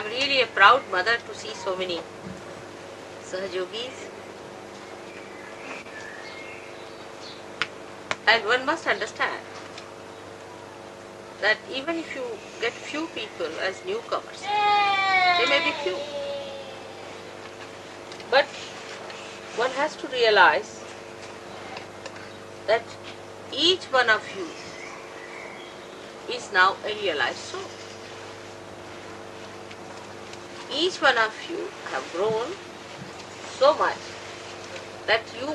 really a proud mother to see so many Sahajogis. And one must understand that even if you get few people as newcomers, they may be few, but one has to realize that each one of you is now a realized soul. Each one of you have grown so much that you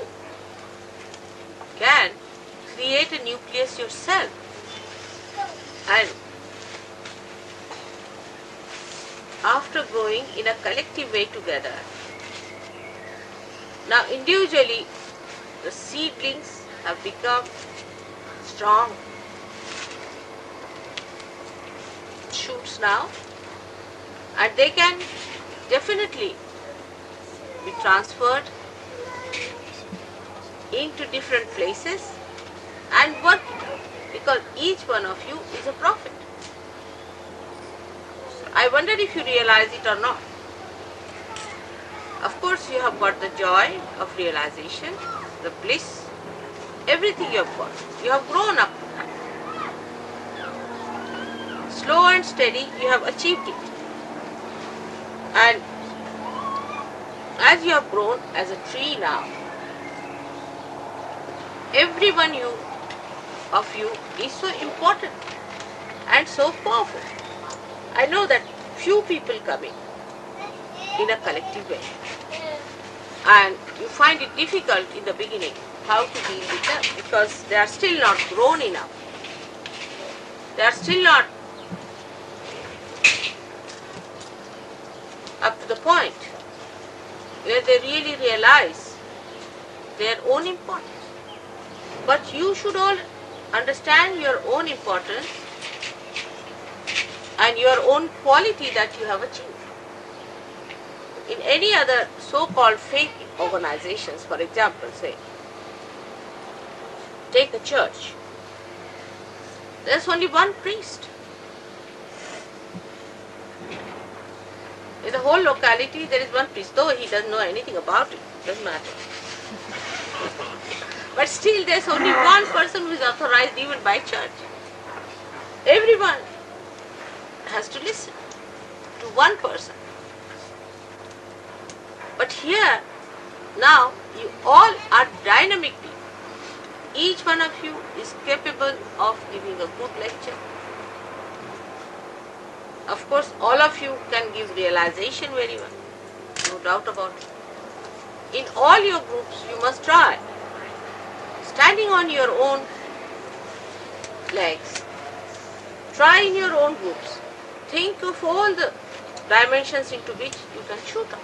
can create a nucleus yourself, and after growing in a collective way together, now individually the seedlings have become strong shoots now, and they can definitely be transferred into different places and work it out, because each one of you is a prophet. I wonder if you realize it or not. Of course you have got the joy of realization, the bliss, everything you have got. You have grown up to that. Slow and steady you have achieved it. And as you have grown as a tree now, every one of you is so important and so powerful. I know that few people come in a collective way, and you find it difficult in the beginning how to deal with them, because they are still not grown enough. They are still not up to the point where they really realize their own importance. But you should all understand your own importance and your own quality that you have achieved. In any other so-called fake organizations, for example, say, take a church, there's only one priest. In the whole locality there is one priest, though he doesn't know anything about it, doesn't matter. But still there's only one person who is authorized even by church. Everyone has to listen to one person. But here, now, you all are dynamic people. Each one of you is capable of giving a good lecture. Of course, all of you can give realization very well, no doubt about it. In all your groups, you must try standing on your own legs. Try in your own groups. Think of all the dimensions into which you can shoot up.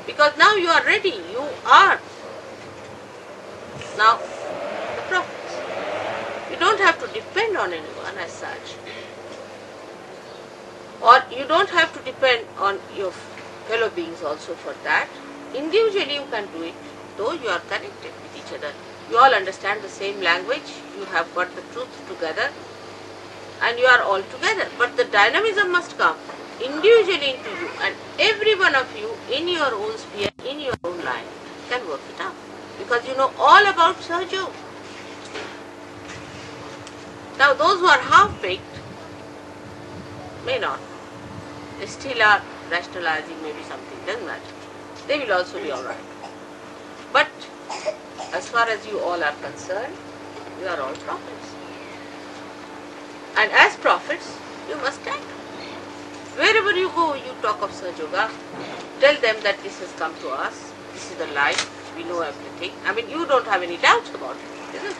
Because now you are ready. You are now the prophets. You don't have to depend on anyone as such. Or you don't have to depend on your fellow beings also for that. Individually you can do it, though you are connected with each other. You all understand the same language, you have got the truth together, and you are all together. But the dynamism must come individually into you, and every one of you in your own sphere, in your own line, can work it out. Because you know all about Sahaja. Now those who are half-baked may not. They still are rationalizing maybe something, doesn't matter. They will also be alright. But as far as you all are concerned, you are all prophets. And as prophets, you must act. Wherever you go, you talk of Sahaja. Tell them that this has come to us, this is the life, we know everything. I mean, you don't have any doubts about it, isn't it?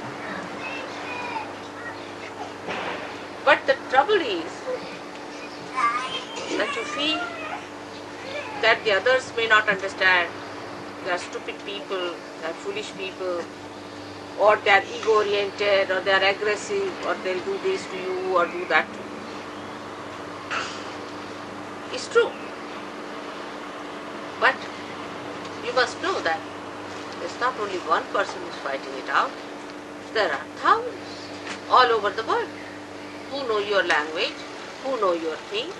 But the trouble is that you feel that the others may not understand. They are stupid people, they are foolish people, or they are ego-oriented, or they are aggressive, or they'll do this to you, or do that to you. It's true. But you must know that there's not only one person who's fighting it out. There are thousands all over the world who know your language, who know your thing,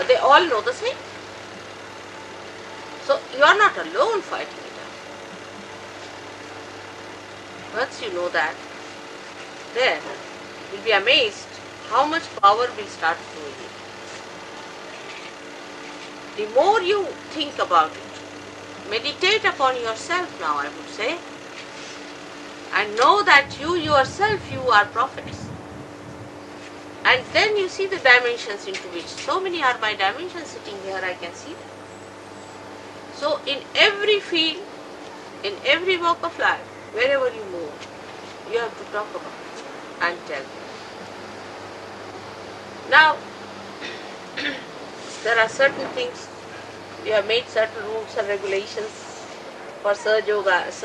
They all know the same. So you are not alone fighting it out. Once you know that, then you'll be amazed how much power will start flowing in. The more you think about it, meditate upon yourself now, I would say, and know that you yourself, you are prophets. And then you see the dimensions into which, so many are my dimensions sitting here, I can see them. So in every field, in every walk of life, wherever you move, you have to talk about it and tell them. Now, there are certain things, we have made certain rules and regulations for Saj Yogis.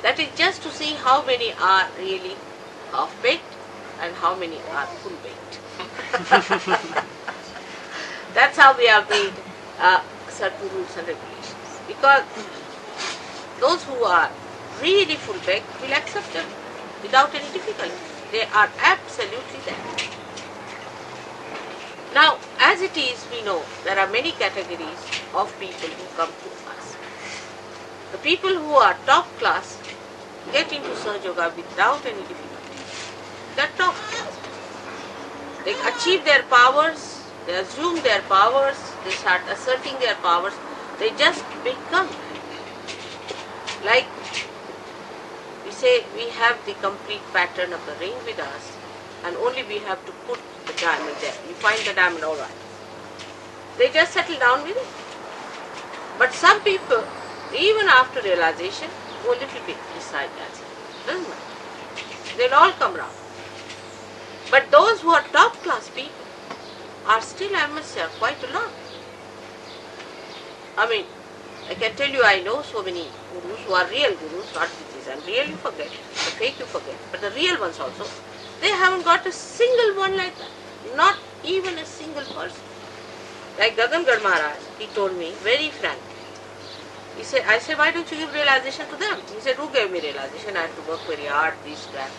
That is just to see how many are really half-baked and how many are full-baked. That's how we have made certain rules and regulations. Because those who are really full-baked will accept them without any difficulty. They are absolutely there. Now, as it is, we know there are many categories of people who come to us. The people who are top class get into Saj Yoga without any difficulty. They are top class. They achieve their powers, they assume their powers, they start asserting their powers, they just become. Like we say, we have the complete pattern of the ring with us, and only we have to put the diamond there. You find the diamond, all right. They just settle down with it. But some people, even after realization, go a little bit beside that. Doesn't matter. They'll all come round. But those who are top class people are still, I must say, quite a lot. I mean, I can tell you, I know so many gurus who are real gurus, not witches, and real you forget, the fake you forget, but the real ones also, they haven't got a single one like that. Not even a single person. Like Gagangarh Maharaj, he told me very frankly. He said, I said, why don't you give realization to them? He said, who gave me realization? I had to work very hard, this, that.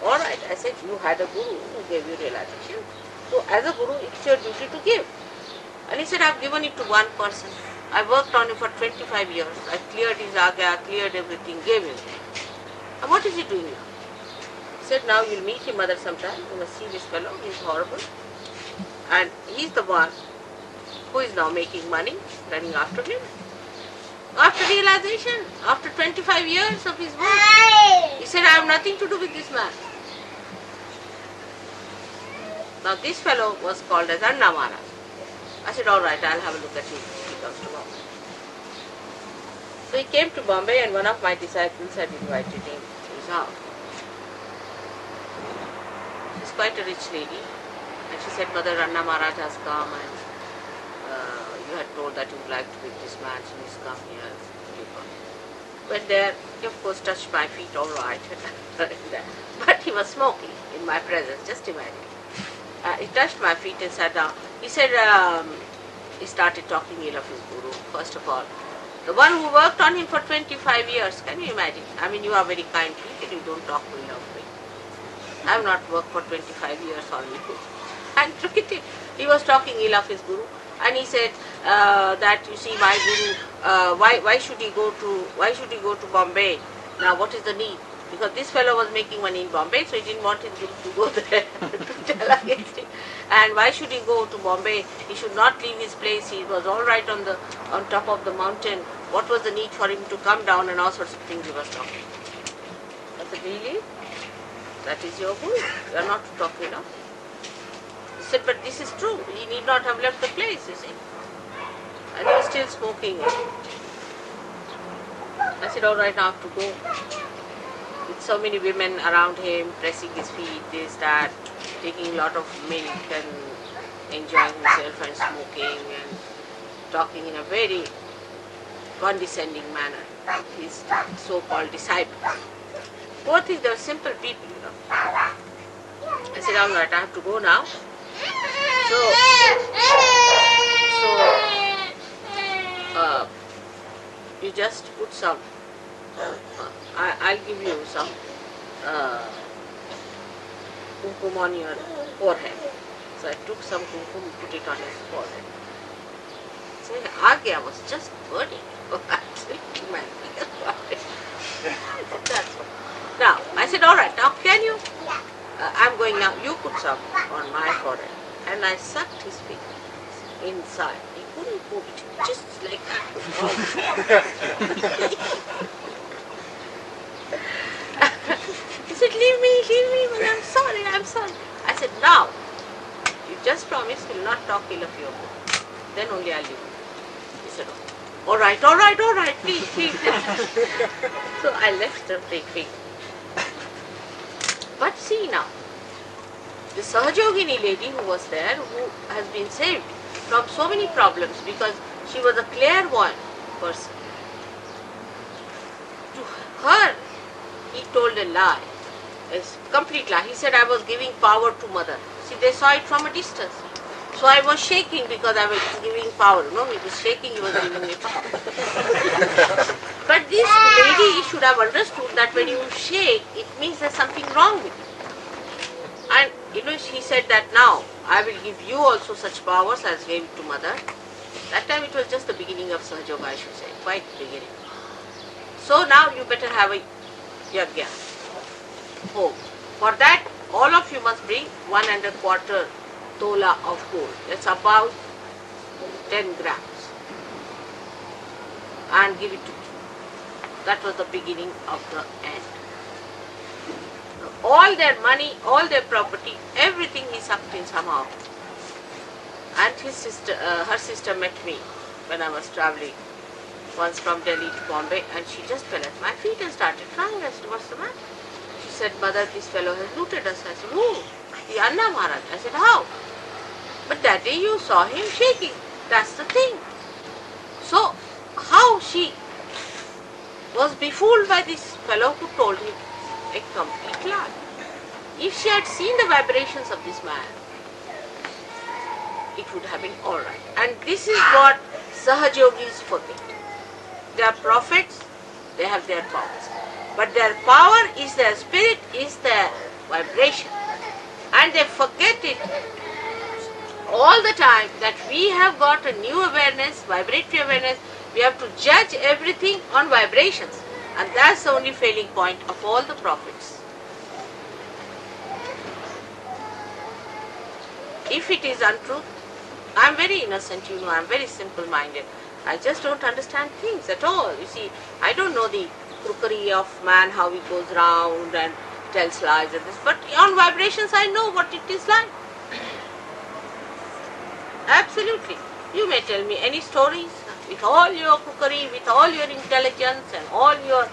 Alright, I said, you had a guru who gave you realization. So as a guru, it's your duty to give. And he said, I've given it to one person. I worked on it for 25 years. I cleared his agya, cleared everything, gave him. And what is he doing now? He said, now you'll meet him mother sometime. You must see this fellow, he's horrible. And he's the one who is now making money, running after him. After realization, after 25 years of his work, he said, I have nothing to do with this man. Now this fellow was called as Anna Maharaj. I said, alright, I'll have a look at him if he comes to Bombay. So he came to Bombay and one of my disciples had invited him to his house. She's quite a rich lady. And she said, Mother, Anna Maharaj has come and you had told that you would like to meet this man, so he's come here. Went there, he of course touched my feet, all right. But he was smoking in my presence, just imagine. He touched my feet and sat down. He said, he started talking ill of his guru, first of all. The one who worked on him for 25 years, can you imagine? I mean, you are very kind people, you don't talk ill of me. I have not worked for 25 years on you. And look at him, he was talking ill of his guru. And he said that, you see, my guru, why should he go to Bombay? Now, what is the need? Because this fellow was making money in Bombay, so he didn't want his guru to go there to tell against him. And why should he go to Bombay? He should not leave his place. He was all right on top of the mountain. What was the need for him to come down, and all sorts of things he was talking? I said, really? That is your guru? You are not to talk enough. He said, but this is true. He need not have left the place, you see. And he was still smoking. I said, all right, now I have to go. With so many women around him, pressing his feet, this, that, taking a lot of milk and enjoying himself and smoking and talking in a very condescending manner. His so-called disciples. Both things, they were simple people, you know. I said, all right, I have to go now. So you just put some, I'll give you some kumkum on your forehead. So I took some kumkum, put it on his forehead. So Agya was just burning. Absolutely my biggest forehead. I said, that's all. Now, I said, all right, now can you? I'm going now, you put some on my forehead. And I sucked his finger inside. He couldn't move it, just like that. He said, leave me, but I'm sorry. I said, now, you just promise you'll not talk ill of your book. Then only I'll leave you. He said, all right, please. So I left the big finger. But see now, the Sahajogini lady who was there, who has been saved from so many problems because she was a clairvoyant person. To her, he told a lie, a complete lie. He said, I was giving power to mother. See, they saw it from a distance. So I was shaking because I was giving power. No, he was shaking, he was giving me power. But this lady should have understood that when you shake, it means there's something wrong with you. And he said that now, I will give you also such powers as gave it to mother. That time it was just the beginning of Sahaja Yoga, I should say, quite beginning. So now you better have a yagya home. For that, all of you must bring 1¼ tola of gold. That's about 10 grams. And give it to me. That was the beginning of the end. All their money, all their property, everything he sucked in somehow. And his sister, her sister met me when I was traveling once from Delhi to Bombay, and she just fell at my feet and started crying. I said, what's the matter? She said, mother, this fellow has looted us. I said, who? The Anna Maharaj. I said, how? But that day you saw him shaking. That's the thing. So, how she was befooled by this fellow who told him a complete lie. If she had seen the vibrations of this man, it would have been alright. And this is what Sahajogis forget. They are prophets, they have their powers. But their power is their spirit, is their vibration. And they forget it all the time that we have got a new awareness, vibratory awareness. We have to judge everything on vibrations. And that's the only failing point of all the prophets. If it is untruth, I am very innocent, I am very simple-minded. I just don't understand things at all. You see, I don't know the crookery of man, how he goes round and tells lies and this. But on vibrations, I know what it is like. Absolutely. You may tell me any stories with all your crookery, with all your intelligence and all your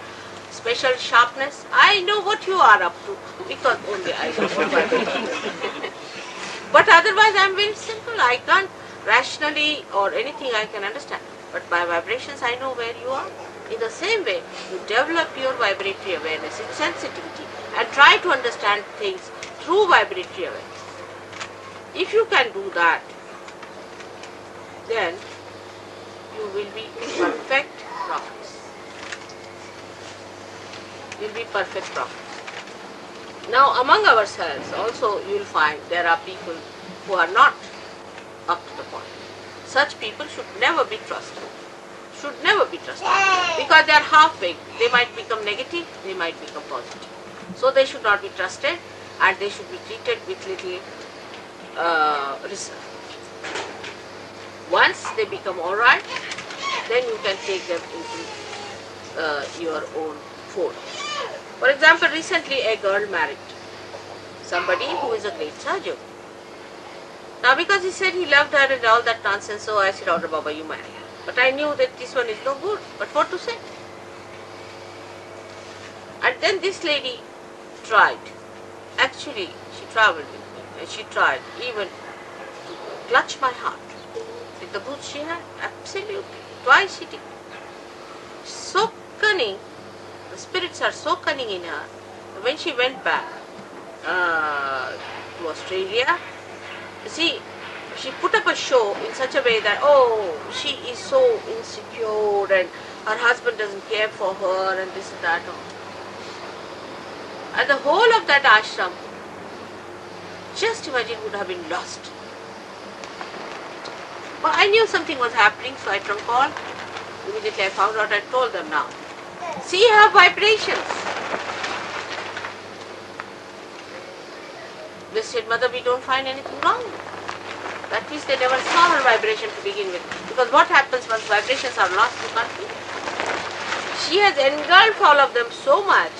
special sharpness. I know what you are up to because only I know what vibration. But otherwise I am very simple. I can't rationally or anything I can understand. But by vibrations I know where you are. In the same way, you develop your vibratory awareness, its sensitivity, and try to understand things through vibratory awareness. If you can do that, then you will be perfect prophets. You will be perfect prophets. Now, among ourselves also you will find there are people who are not up to the point. Such people should never be trusted. Should never be trusted. Because they are half-baked. They might become negative, they might become positive. So they should not be trusted and they should be treated with little reserve. Once they become alright, then you can take them into your own fold. For example, recently a girl married somebody who is a great Sahaja. Now because he said he loved her and all that nonsense, so I said, oh Baba, you marry her. But I knew that this one is no good, but what to say? And then this lady tried. Actually, she travelled with me and she tried even to clutch my heart. With the boots she had, absolutely. Twice she did. So cunning. The spirits are so cunning in her. When she went back to Australia, see, she put up a show in such a way that, oh, she is so insecure and her husband doesn't care for her and this and that. And the whole of that ashram, just imagine, would have been lost But I knew something was happening, so I took call. Immediately I found out, I told them now. See her vibrations. They said, Mother, we don't find anything wrong. That means they never saw her vibration to begin with. Because what happens once vibrations are lost, you can't feel it. She has engulfed all of them so much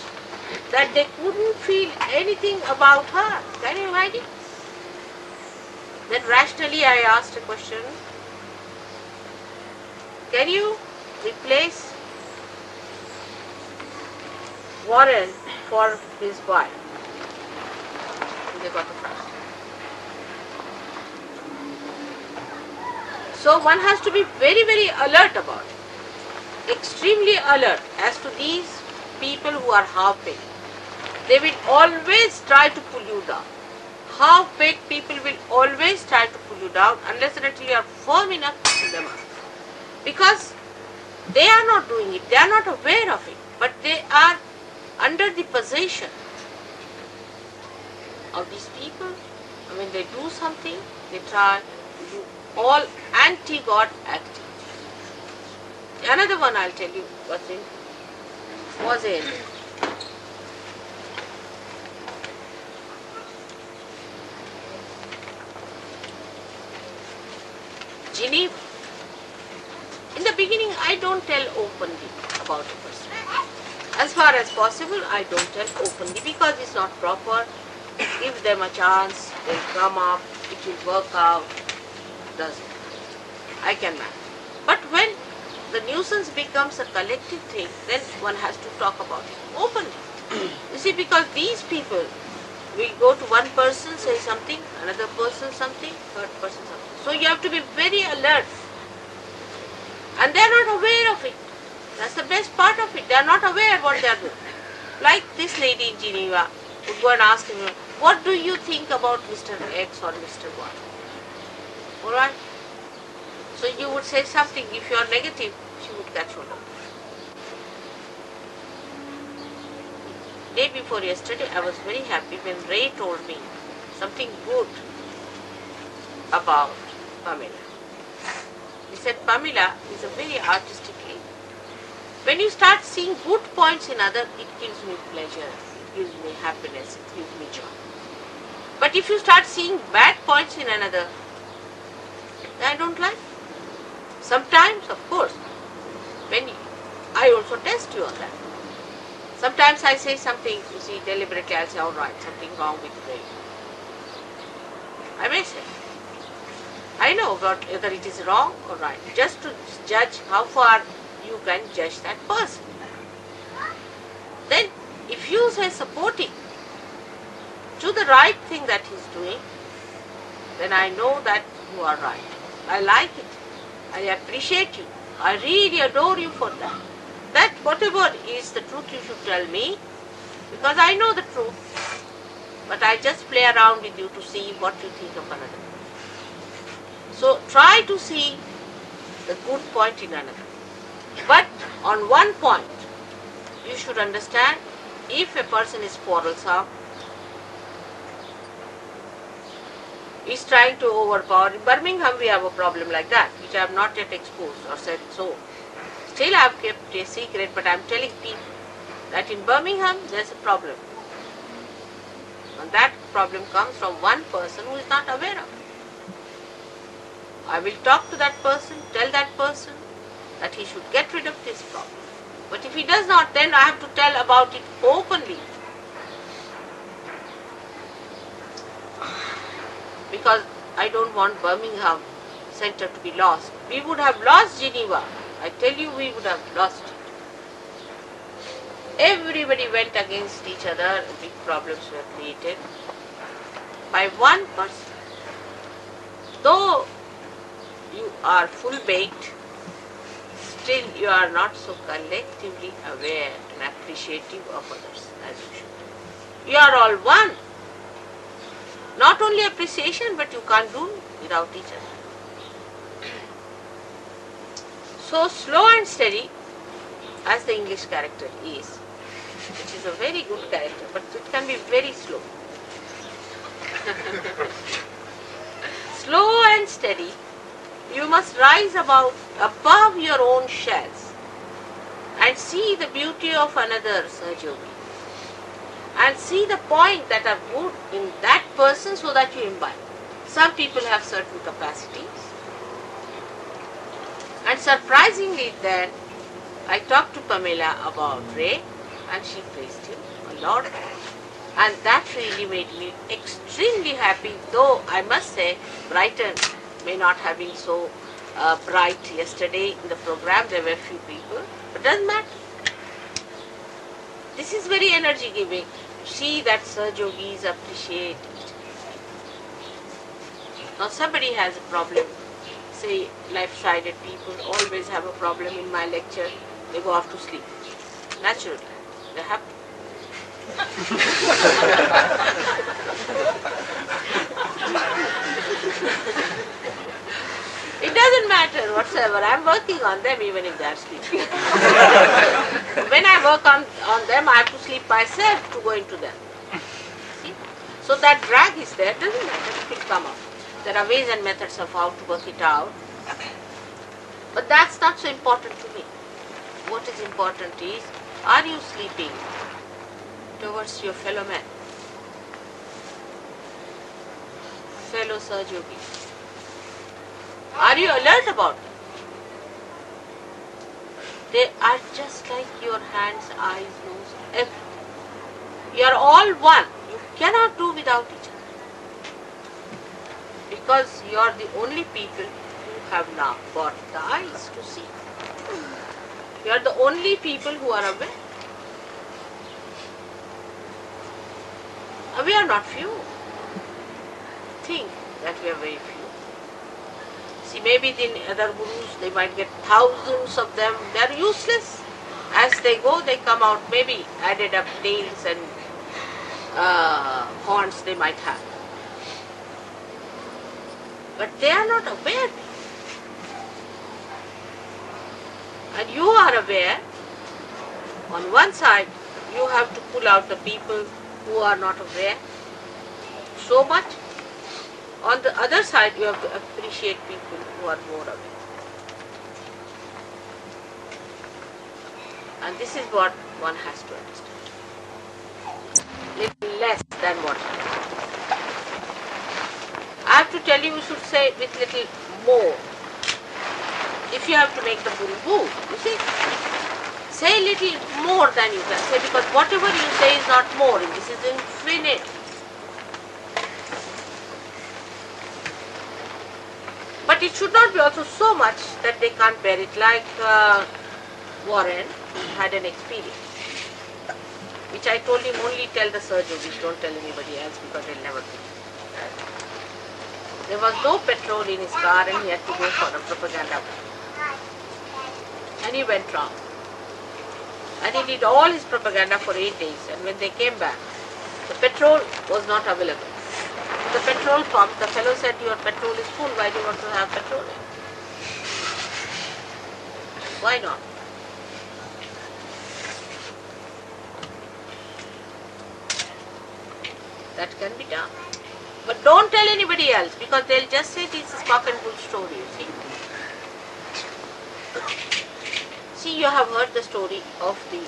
that they couldn't feel anything about her. Can you imagine? Then rationally I asked a question. Can you replace Warren for his wife? They got the first. So one has to be very, very alert about it. Extremely alert as to these people who are half-baked. They will always try to pull you down. Half-baked people will always try to pull you down unless and until you are firm enough to pull them up. Because they are not doing it, they are not aware of it, but they are under the possession of these people. And when they do something, they try to do all anti-God activities. Another one I'll tell you was in Geneva. In the beginning, I don't tell openly about a person. As far as possible, I don't tell openly because it's not proper. Give them a chance, they'll come up, it will work out. Doesn't. I can manage. But when the nuisance becomes a collective thing, then one has to talk about it openly. You see, because these people will go to one person, say something, another person something, third person something. So you have to be very alert. And they are not aware of it. That's the best part of it. They are not aware what they are doing. Like this lady in Geneva would go and ask him, what do you think about Mr. X or Mr. Y? Alright? So you would say something. If you are negative, she would catch hold of it. Day before yesterday, I was very happy when Ray told me something good about Pamela. He said Pamela is a very artistic lady. When you start seeing good points in others, it gives me pleasure, it gives me happiness, it gives me joy. But if you start seeing bad points in another, I don't like it. Sometimes, of course, when I also test you on that. Sometimes I say something, you see, deliberately I'll say, all right, something wrong with Ray. I may say. I know whether it is wrong or right, just to judge how far you can judge that person. Then, if you say supporting to the right thing that he's doing, then I know that you are right. I like it. I appreciate you. I really adore you for that. That whatever is the truth you should tell me, because I know the truth, but I just play around with you to see what you think of another. So try to see the good point in another. But on one point, you should understand, if a person is quarrelsome, is trying to overpower. In Birmingham we have a problem like that, which I have not yet exposed or said so. Still I have kept a secret, but I am telling people that in Birmingham there is a problem. And that problem comes from one person who is not aware of it. I will talk to that person, tell that person that he should get rid of this problem. But if he does not, then I have to tell about it openly. Because I don't want Birmingham Center to be lost. We would have lost Geneva. I tell you, we would have lost it. Everybody went against each other. Big problems were created by one person. Though you are full-baked, still you are not so collectively aware and appreciative of others as you should. You are all one. Not only appreciation, but you can't do without each other. So slow and steady, as the English character is, which is a very good character, but it can be very slow. Slow and steady You must rise above your own shells and see the beauty of another Sahajogi and see the point that are good in that person so that you imbibe. Some people have certain capacities, and surprisingly then I talked to Pamela about Ray and she praised him a lot, and that really made me extremely happy, though I must say Brighton may not have been so bright yesterday in the program. There were few people, but doesn't matter. This is very energy giving. See that Sahajogis appreciate it. Now somebody has a problem, say left-sided people always have a problem in my lecture, they go off to sleep. Naturally, they have to. It doesn't matter whatsoever. I'm working on them even if they are sleeping. When I work on them, I have to sleep myself to go into them. See? So that drag is there, doesn't matter, it will come out. There are ways and methods of how to work it out. But that's not so important to me. What is important is, are you sleeping towards your fellow man, fellow Sahajogis? Are you alert about them? They are just like your hands, eyes, nose, everything. You are all one. You cannot do without each other. Because you are the only people who have now got the eyes to see. You are the only people who are aware. We are not few. Think that we are very few. See, maybe the other gurus, they might get thousands of them. They are useless. As they go, they come out, maybe added up tails and horns they might have. But they are not aware. And you are aware. On one side, you have to pull out the people who are not aware so much. On the other side, you have to appreciate people who are more aware. And this is what one has to understand. Little less than what. I have to tell you, you should say with little more. If you have to make the guru boo, you see, say little more than you can say, because whatever you say is not more, this is infinite. But it should not be also so much that they can't bear it, like Warren had an experience, which I told him only tell the Sahajogis, don't tell anybody else because they'll never do. There was no petrol in his car and he had to go for a propaganda. And he went wrong. And he did all his propaganda for 8 days, and when they came back, the petrol was not available. The petrol pump, the fellow said, your petrol is full, why do you want to have petrol? Why not? That can be done. But don't tell anybody else, because they'll just say this is cock and bull story, you see. See, you have heard the story of the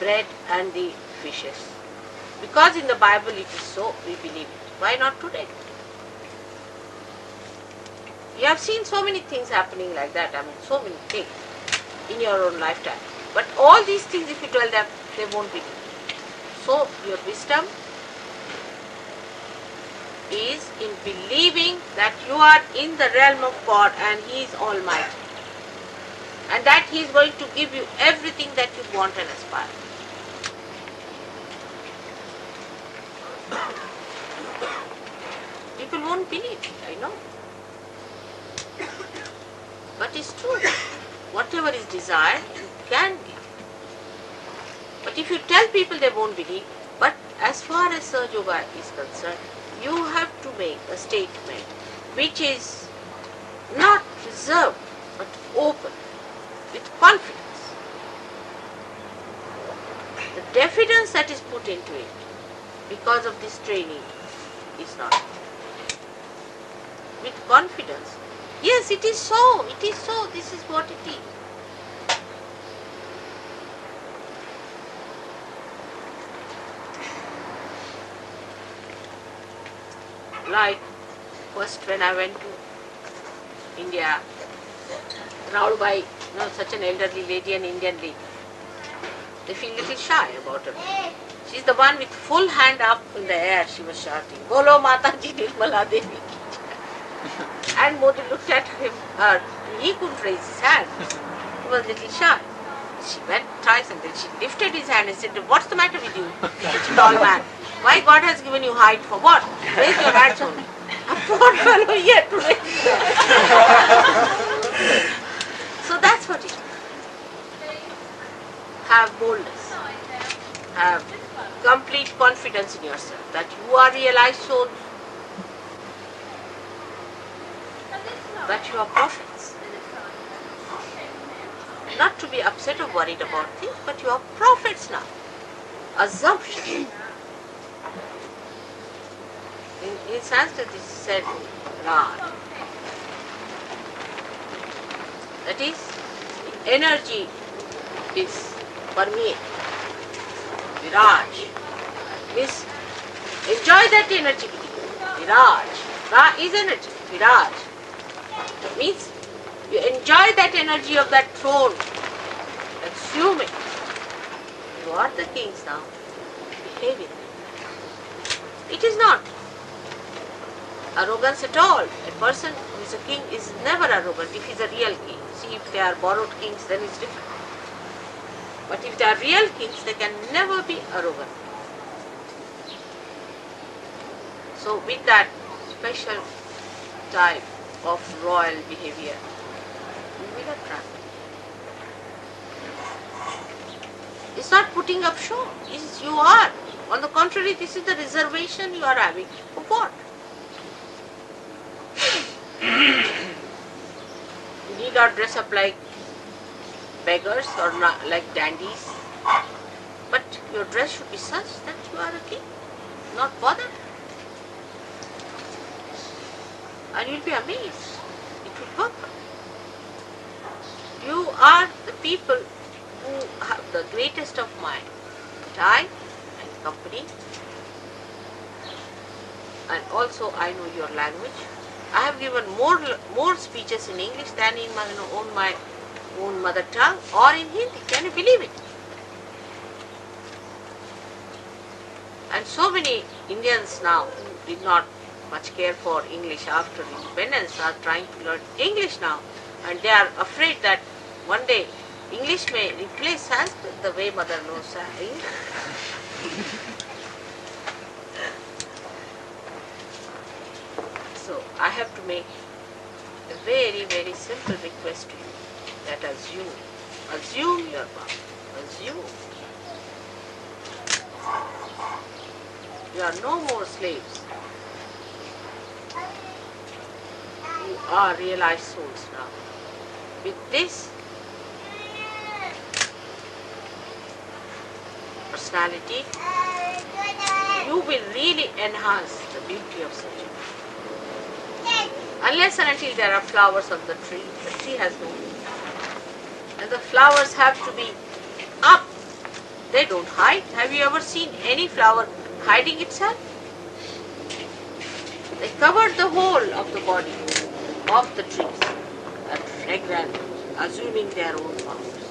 bread and the fishes. Because in the Bible it is so, we believe it. Why not today? You have seen so many things happening like that, I mean so many things in your own lifetime. But all these things, if you tell them, they won't believe. So your wisdom is in believing that you are in the realm of God and He is Almighty. And that He is going to give you everything that you want and aspire. People won't believe it, I know. But it's true. Whatever is desired, you can give. But if you tell people, they won't believe. But as far as Sahaja Yoga is concerned, you have to make a statement which is not reserved but open, with confidence. The diffidence that is put into it because of this training is not. With confidence, Yes, it is so. It is so. This is what it is. Like first when I went to India, surrounded by such an elderly lady, an Indian lady, they feel little shy about her. She's the one with full hand up in the air. She was shouting, "Bolo Mataji Nirmala Devi." And Modi looked at him. He couldn't raise his hand. He was a little shy. She went twice and then she lifted his hand and said, "What's the matter with you, such a tall man? Why God has given you height for what? Raise your hands only." A poor fellow, he had to raise his hand. So that's what it is. Have boldness. Have complete confidence in yourself that you are realized souls, that you are prophets. Not to be upset or worried about things, but you are prophets now. Assumption. In Sanskrit it is said Raj. That is, the energy is permeate. Viraj. Means enjoy that energy. Viraj. Ra is energy. Viraj. Means you enjoy that energy of that throne. Assume it. You are the kings now. Behave it. It is not arrogance at all. A person who is a king is never arrogant if he is a real king. See, if they are borrowed kings, then it's different. But if they are real kings, they can never be arrogant. So with that special type of royal behavior, you will attract. It's not putting up show. It's you are. On the contrary, this is the reservation you are having. For what? You need not dress up like beggars or not like dandies. But your dress should be such that you are a king. Not bothered. And you'll be amazed. It will work. You are the people who have the greatest of mind. I and company. And also I know your language. I have given more speeches in English than in my own mother tongue or in Hindi. Can you believe it? And so many Indians now who did not much care for English after independence are trying to learn English now, and they are afraid that one day English may replace Sanskrit the way mother knows English. So I have to make a very, very simple request to you, that assume your power, assume. You are no more slaves. You are realized souls now. With this personality, you will really enhance the beauty of such a life. Unless and until there are flowers on the tree has no meaning. And the flowers have to be up. They don't hide. Have you ever seen any flower hiding itself? They covered the whole of the body of the trees and fragrant, assuming their own powers.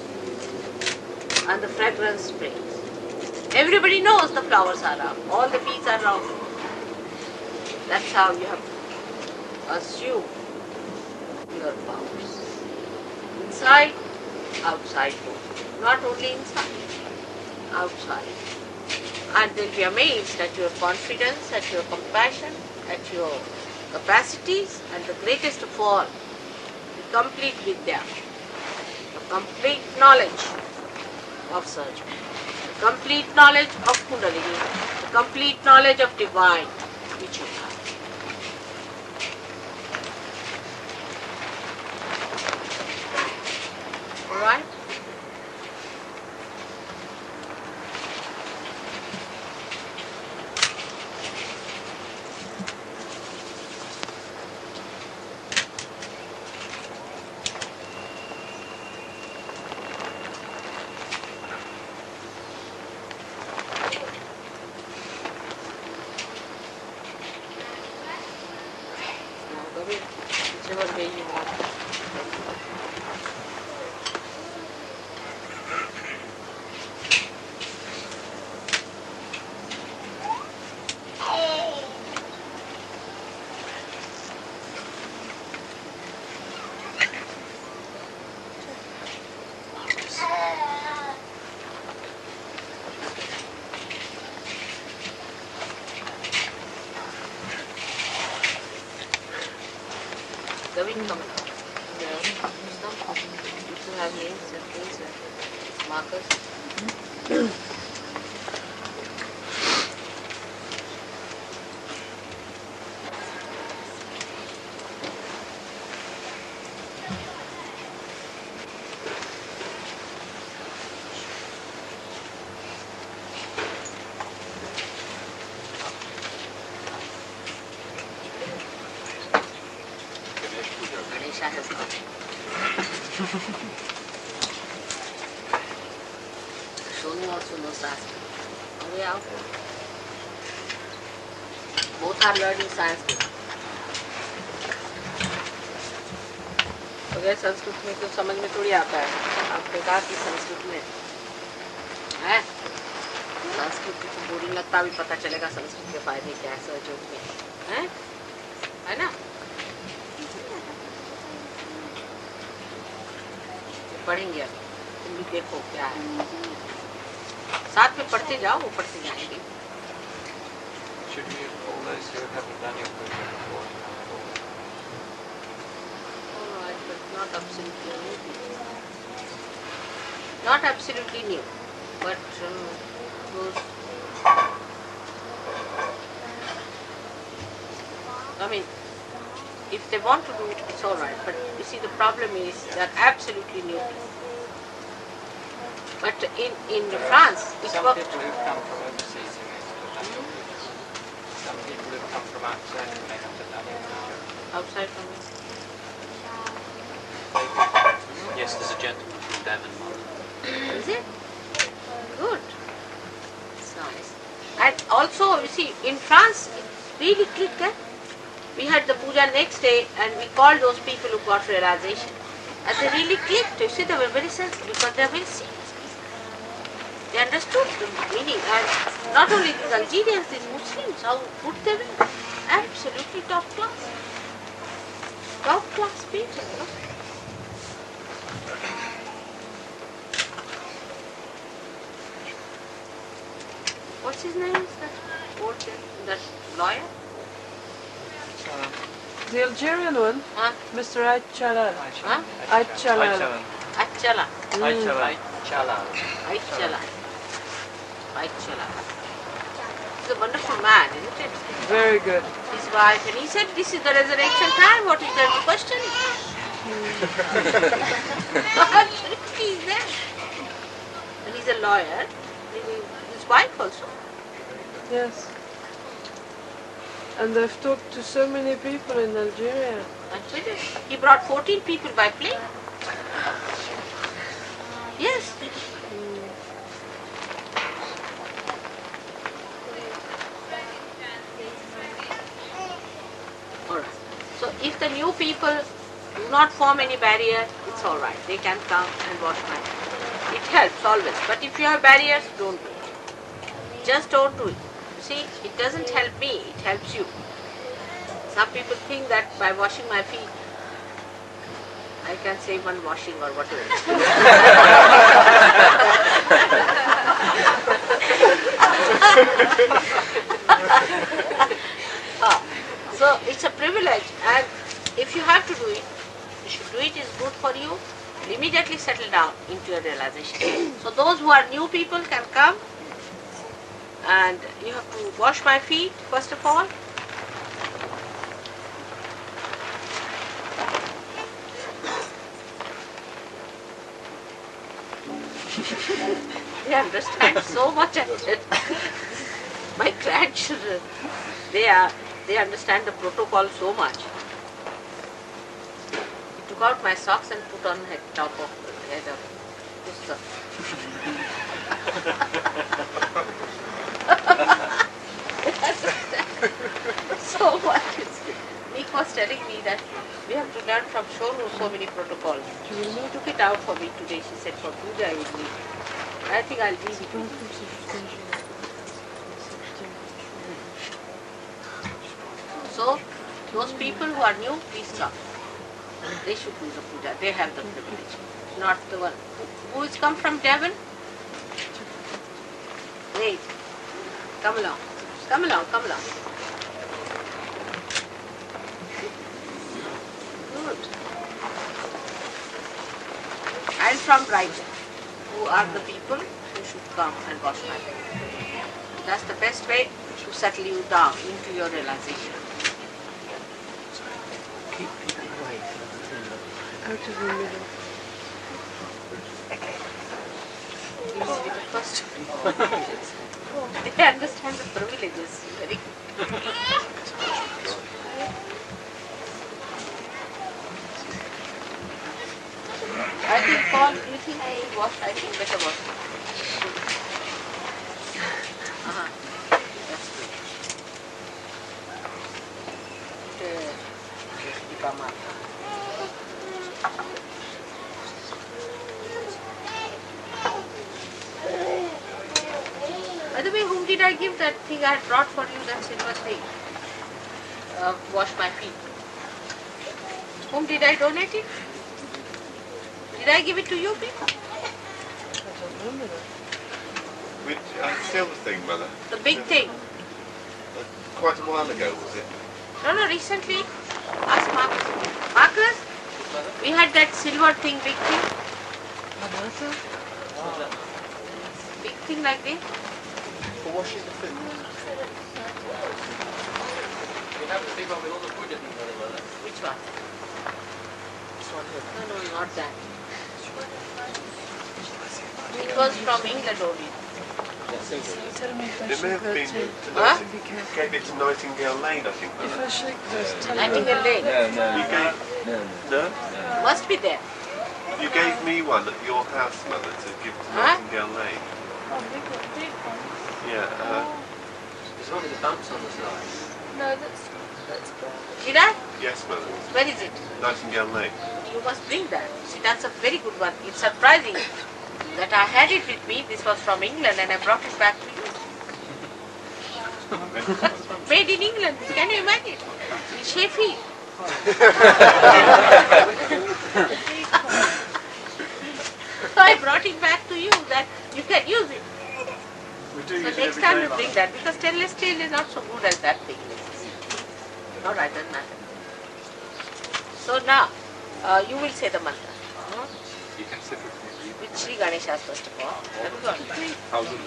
And the fragrance sprays. Everybody knows the flowers are up. All the bees are around. That's how you have to assume your powers. Inside, outside both. Not only inside, outside. And they'll be amazed at your confidence, at your compassion, at your capacities, and the greatest of all, the complete vidya, the complete knowledge of surgery, the complete knowledge of Kundalini, the complete knowledge of divine, which you have. Alright? whichever way you want. The wing coming out. Yeah. You have names and things and markers. Has come. Shoni also knows Sanskrit. Away out. Both are learning Sanskrit. अगर संस्कृत में तो समझ में थोड़ी आता है. आपने कहा कि संस्कृत में है. संस्कृत को बोरिंग लगता भी पता चलेगा संस्कृत के फायदे क्या है सहयोग में. है ना? पढ़ेंगे अब. तुम भी देखो क्या है. साथ में पढ़ते जाओ, वो पढ़ते जाएंगे. Should we all those who haven't done your Púdža before? Alright, but not absolutely new. Not absolutely new, but those. I mean, if they want to do it, it's alright. But you see, the problem is they're absolutely new people. But in France, it Some worked. people who've come from overseas who have done your Púdža. Some people who've come from outside and they haven't done your Púdža. Outside from it. Yes, there's a gentleman from Devon. Is it? Good. It's nice. And also, you see, in France, it really clicked. We had the puja next day and we called those people who got realization. And they really clicked. You see, they were very sensitive because they are very serious. They understood the meaning. And not only these Algerians, these Muslims, how good they were. Absolutely top class. Top class people, you know. What's his name? That lawyer? The Algerian one, Huh? Mr. Aichalal. Huh? Aichalal. Achala. Aichalal. Aichala. Aichala. He's a wonderful man, isn't it? Very good. His wife, and he said, this is the resurrection time. What is there to question? Absolutely, he's there. And he's a lawyer. His wife also. Yes. And I've talked to so many people in Algeria. He brought 14 people by plane. Yes. Alright. So if the new people do not form any barrier, it's alright. They can come and wash my hands. It helps always. But if you have barriers, don't do it. Just don't do it. See, it doesn't help me, it helps you. Some people think that by washing my feet, I can save one washing or whatever. So it's a privilege, and if you have to do it, you should do it. Is good for you. Immediately settle down into your realization. So those who are new people can come. And you have to wash my feet first of all. They understand so much. My grandchildren, they understand the protocol so much. He took out my socks and put on top of the head of so much. was telling me that we have to learn from Shonu so many protocols. She took it out for me today. She said for Púdža I will need. I think I'll leave it with you. So, those people who are new, please come. They should do the puja. They have the privilege. Not the one who is come from Devon. Wait. Come along. Come along. Come along. Good. And from Brighton, who are the people who should come and wash my feet. That's the best way to settle you down into your realization. Keep people away from the middle. Out of the middle. Gives you the first privileges. They understand the privileges. Very I think Paul, do you think I wash? I think better wash. That's good. Come up. By the way, whom did I give that thing I had brought for you, that silver thing? Wash my feet. Whom did I donate it? Did I give it to you people? I don't remember that. Which silver thing, Mother? The big thing. Quite a while ago, was it? No, recently. Ask Marcus. Marcus, we had that silver thing, big thing. Vanessa? Big thing like this. For washing the food. You have the big one with all the food in it. Which one? This one here. No, not that. It was from England only. Tell me if I It may shake have that been tape. to Huh? Be careful. Gave it to Nightingale Lane, I think. If I shake this, tell me. Nightingale Lane. You gave... No? Must be there. You gave me one at your house, Mother, to give to Huh? Nightingale Lane. Oh, big one. Yeah, There's only the bumps on the side. No, that's brown. Did I? yes, Mother. Where is it? Nightingale Lane. You must bring that. See, that's a very good one. It's surprising that I had it with me. This was from England and I brought it back to you. Made in England. Can you imagine? In Sheffield. So I brought it back to you that you can use it. We do So use it next every time day, you Mother. bring that because stainless steel is not so good as that thing. Alright, doesn't matter. So now, you will say the mantra. You can sit with me. With Sri Ganesha first of all. Have you got it? Thousand.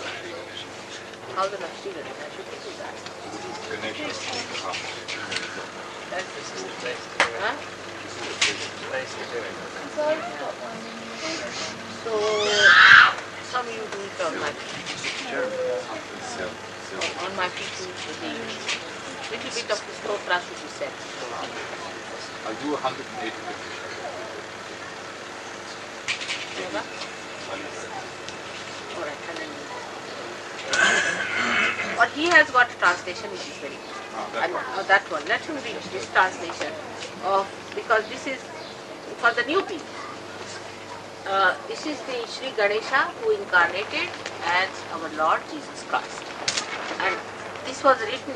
Thousand of Sri Ganesha. Should we do that? That's This is the place to do it. huh? This is the place to do it. So I've got one. So, some you do it on my feet. On my feet too should be. Little bit of the stotra should be said. I'll do 180. Yoga? Alright, but he has got a translation which is very good. And that one, let him read this translation of, because this is for the new people. This is the Sri Ganesha who incarnated as our Lord Jesus Christ. And this was written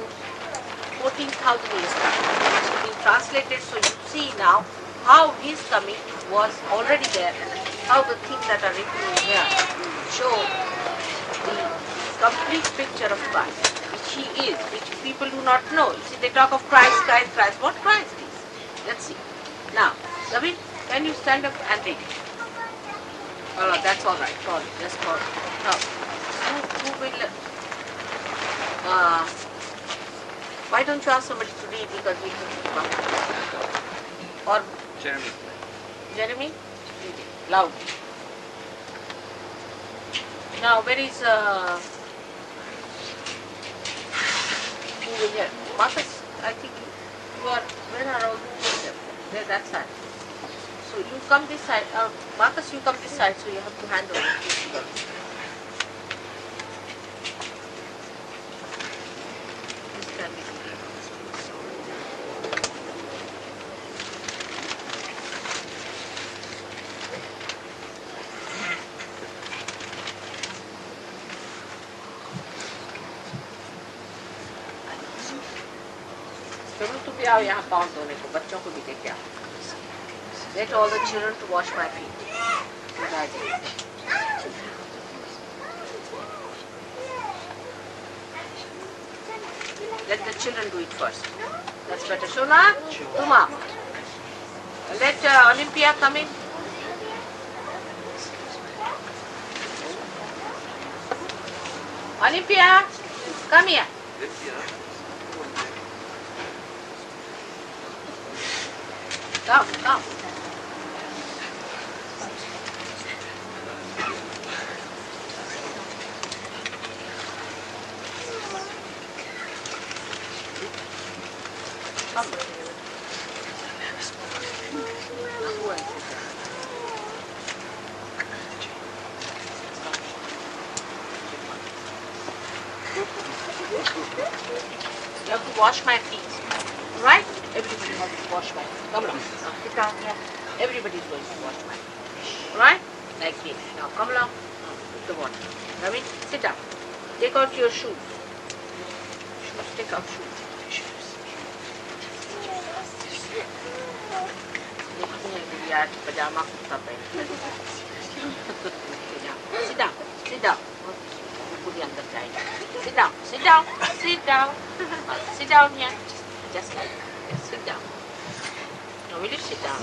14,000 years back. It's been translated, so you see now how his coming was already there and how the things that are written in here show the complete picture of Christ, which he is, which people do not know. You see, they talk of Christ, Christ, Christ. What Christ is? Let's see. Now, David, can you stand up and read it? Oh, that's all right. Call it. Just call it. Now, who will? Why don't you ask somebody to read because we have to come. Or Jeremy. Jeremy, read it loud. Now, where is who will hear? Marcus, I think you are. Where are all the there, that side. So you come this side. Marcus, you come this side. So you have to hand over this girl. This can be चलो तुम भी आओ यहाँ पाँव धोने को, बच्चों को भी लेके आओ. Let all the children to wash my feet. Let the children do it first. That's better. Shona, Tuma. Let Olympia come in. Olympia, come here. Come, come. Come. You have to wash my feet, right? Everybody has to wash my feet. Come along. Now sit down here. Everybody is going to wash my feet, right? Like this. Now come along. Put the water. Ravi, sit down. Take out your shoes. Shoes. Take out shoes. यार पजामा कुर्ता पहन. Sit down. Sit down. पूरी अंदर जाएगी. Sit down. Sit down. Sit down. Sit down here. Just like that. Yes, sit down. No, will you sit down?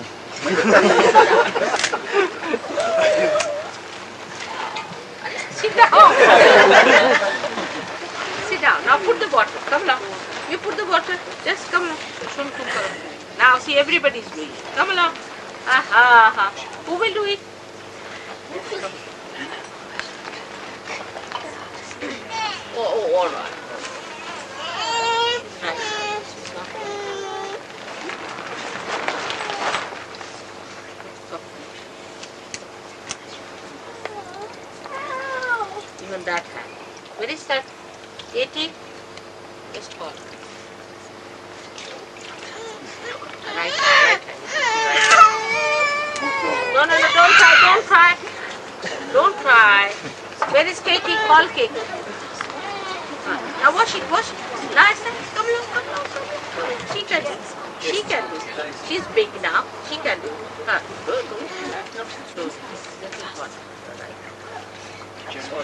Sit down. Sit down. Now put the water. Come along. You put the water. Just come along. Now see, everybody is doing it. Come along. Aha, aha. Who will do it? Oh, all right. Even that hand. Where is that? Katie? Just call. Right hand. No, don't cry, don't cry. Don't cry. Where is Katie? Call Katie. Now wash it, wash it. Nice, nice. Come along, come along, come along. She can do it. She can do it. She's big now. She can do it. This is what.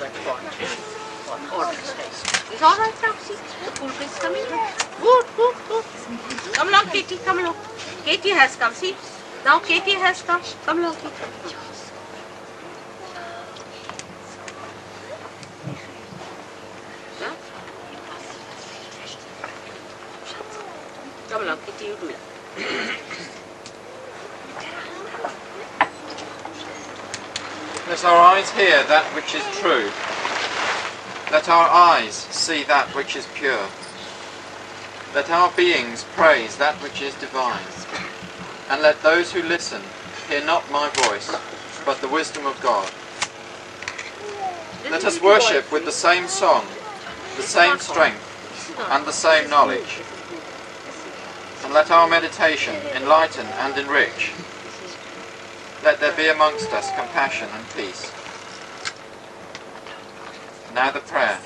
All right, it's all right now. See, the cool drink's coming. Good, good, good. Come along, Katie, come along. Katie has come, see. Now Katie has come. Come along, Katie. Yeah? Come along, Katie, you do it. Let our eyes hear that which is true. Let our eyes see that which is pure. Let our beings praise that which is divine. And let those who listen hear not my voice, but the wisdom of God. Let us worship with the same song, the same strength, and the same knowledge. And let our meditation enlighten and enrich. Let there be amongst us compassion and peace. Now the prayer.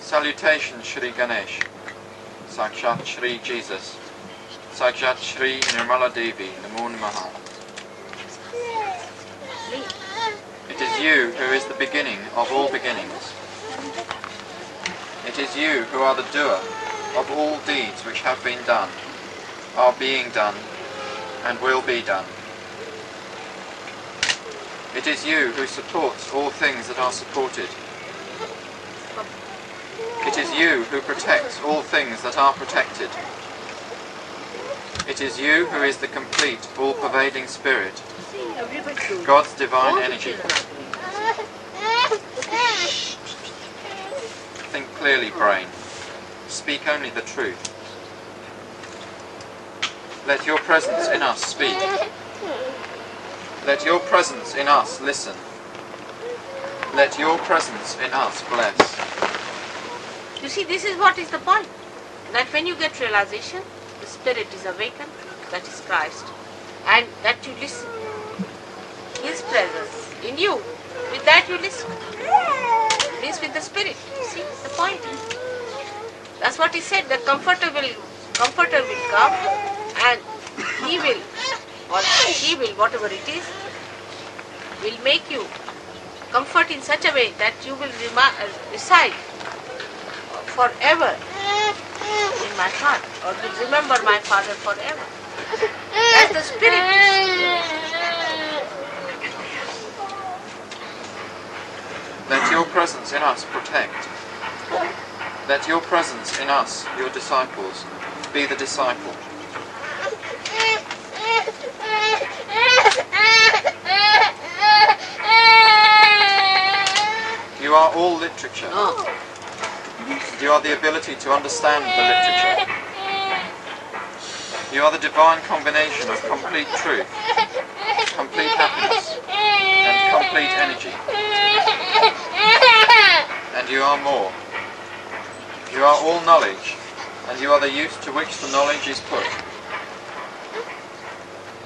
Salutations Shri Ganesh, Sakshat Shri Jesus, Sakshat Shri Nirmala Devi, Namo Namaha. It is you who is the beginning of all beginnings. It is you who are the doer of all deeds which have been done, are being done, and will be done. It is you who supports all things that are supported. It is you who protects all things that are protected. It is you who is the complete, all-pervading Spirit, God's divine energy. Think clearly, brain. Speak only the truth. Let your presence in us speak. Let your presence in us listen. Let your presence in us bless. You see, this is what is the point. That when you get realization, the Spirit is awakened, that is Christ. And that you listen. His presence in you. With that you listen. This with the Spirit. See the point. That's what he said, the comforter will come and he will, or she will, whatever it is, will make you comfort in such a way that you will reside forever in my heart, or will remember my Father forever. That's the Spirit. Let your presence in us protect. Let your presence in us, your disciples, be the disciple. You are all literature. You are the ability to understand the literature. You are the divine combination of complete truth, complete happiness, and complete energy. And you are more. You are all knowledge, and you are the use to which the knowledge is put.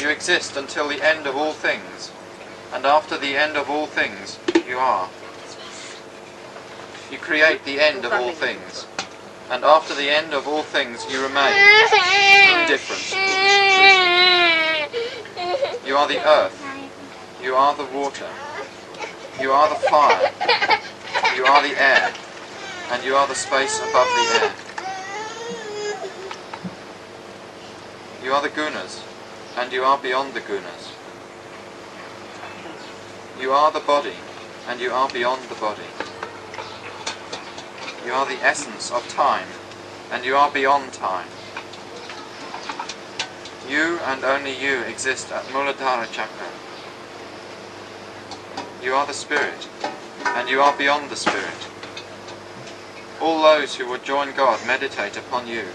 You exist until the end of all things, and after the end of all things, you are. You create the end of all things, and after the end of all things you remain indifferent. You are the earth, you are the water, you are the fire, you are the air, and you are the space above the air. You are the gunas, and you are beyond the gunas. You are the body, and you are beyond the body. You are the essence of time, and you are beyond time. You and only you exist at Muladhara Chakra. You are the Spirit, and you are beyond the Spirit. All those who would join God meditate upon you.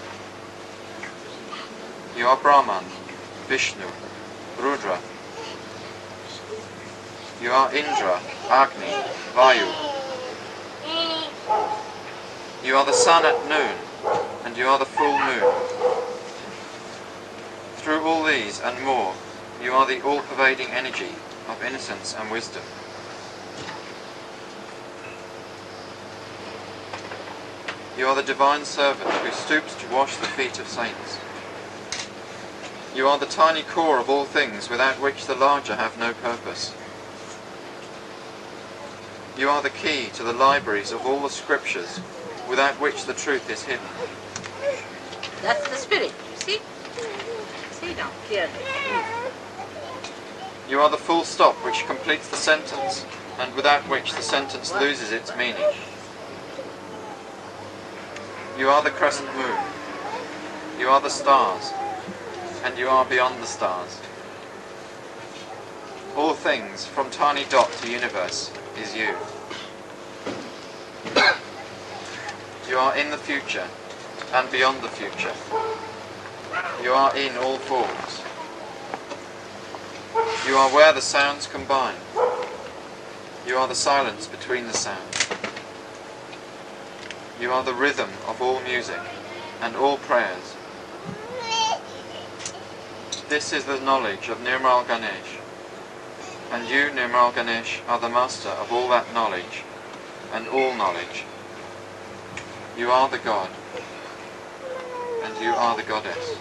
You are Brahman, Vishnu, Rudra. You are Indra, Agni, Vayu. You are the sun at noon, and you are the full moon. Through all these and more, you are the all-pervading energy of innocence and wisdom. You are the divine servant who stoops to wash the feet of saints. You are the tiny core of all things without which the larger have no purpose. You are the key to the libraries of all the scriptures without which the truth is hidden. That's the Spirit, you see? See now, clearly. You are the full stop which completes the sentence, and without which the sentence loses its meaning. You are the crescent moon. You are the stars, and you are beyond the stars. All things, from tiny dot to universe, is you. You are in the future, and beyond the future. You are in all forms. You are where the sounds combine. You are the silence between the sounds. You are the rhythm of all music, and all prayers. This is the knowledge of Nirmal Ganesh, and you, Nirmal Ganesh, are the master of all that knowledge, and all knowledge. You are the God, and you are the Goddess.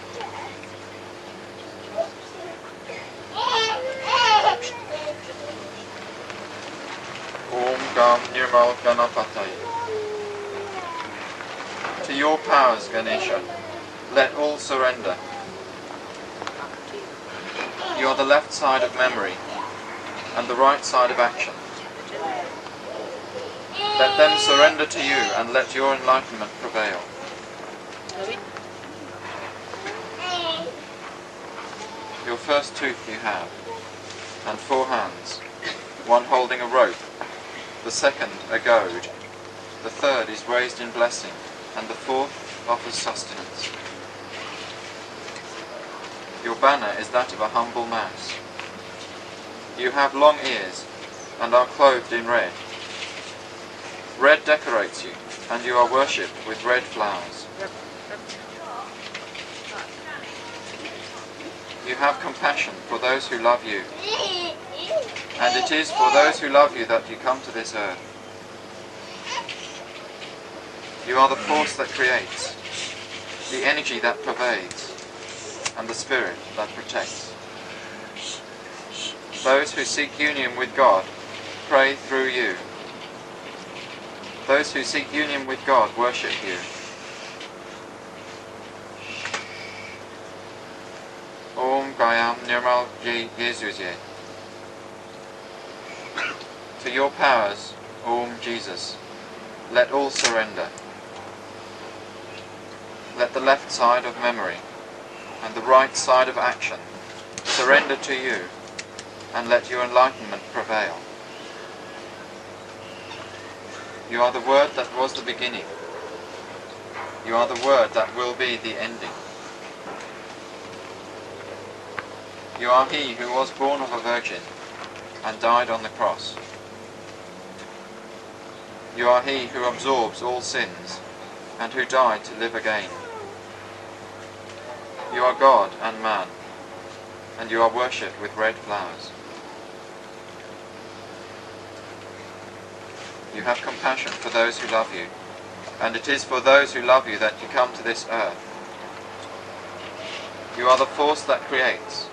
Om Gam Nirmal Ganapataye. To your powers, Ganesha, let all surrender. You are the left side of memory, and the right side of action. Let them surrender to you, and let your enlightenment prevail. Your first tooth you have, and 4 hands, one holding a rope, the second a goad, the third is raised in blessing, and the fourth offers sustenance. Your banner is that of a humble mouse. You have long ears, and are clothed in red. Red decorates you, and you are worshipped with red flowers. You have compassion for those who love you, and it is for those who love you that you come to this earth. You are the force that creates, the energy that pervades, and the spirit that protects. Those who seek union with God pray through you. Those who seek union with God worship you. Om Gayam Nirmal Yesuye. To your powers, Om Jesus, let all surrender. Let the left side of memory and the right side of action surrender to you, and let your enlightenment prevail. You are the Word that was the beginning. You are the Word that will be the ending. You are He who was born of a virgin and died on the cross. You are He who absorbs all sins and who died to live again. You are God and man, and you are worshipped with red flowers. You have compassion for those who love you, and it is for those who love you that you come to this earth. You are the force that creates,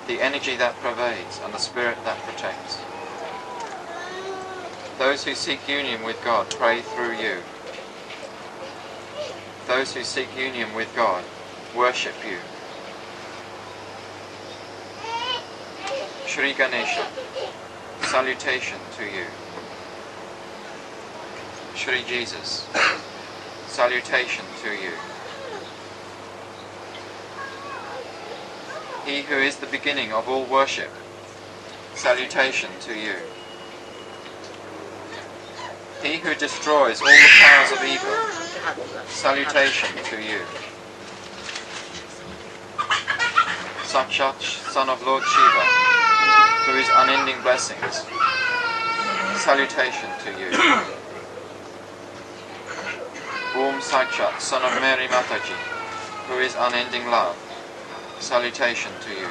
the energy that pervades, and the spirit that protects. Those who seek union with God pray through you. Those who seek union with God worship you. Shri Ganesha, salutation to you. Shri Jesus, salutation to you. He who is the beginning of all worship, salutation to you. He who destroys all the powers of evil, salutation to you. Sakshat, son of Lord Shiva, who is unending blessings, salutation to you. Om Sakshat, son of Mary Mataji, who is unending love, salutation to you.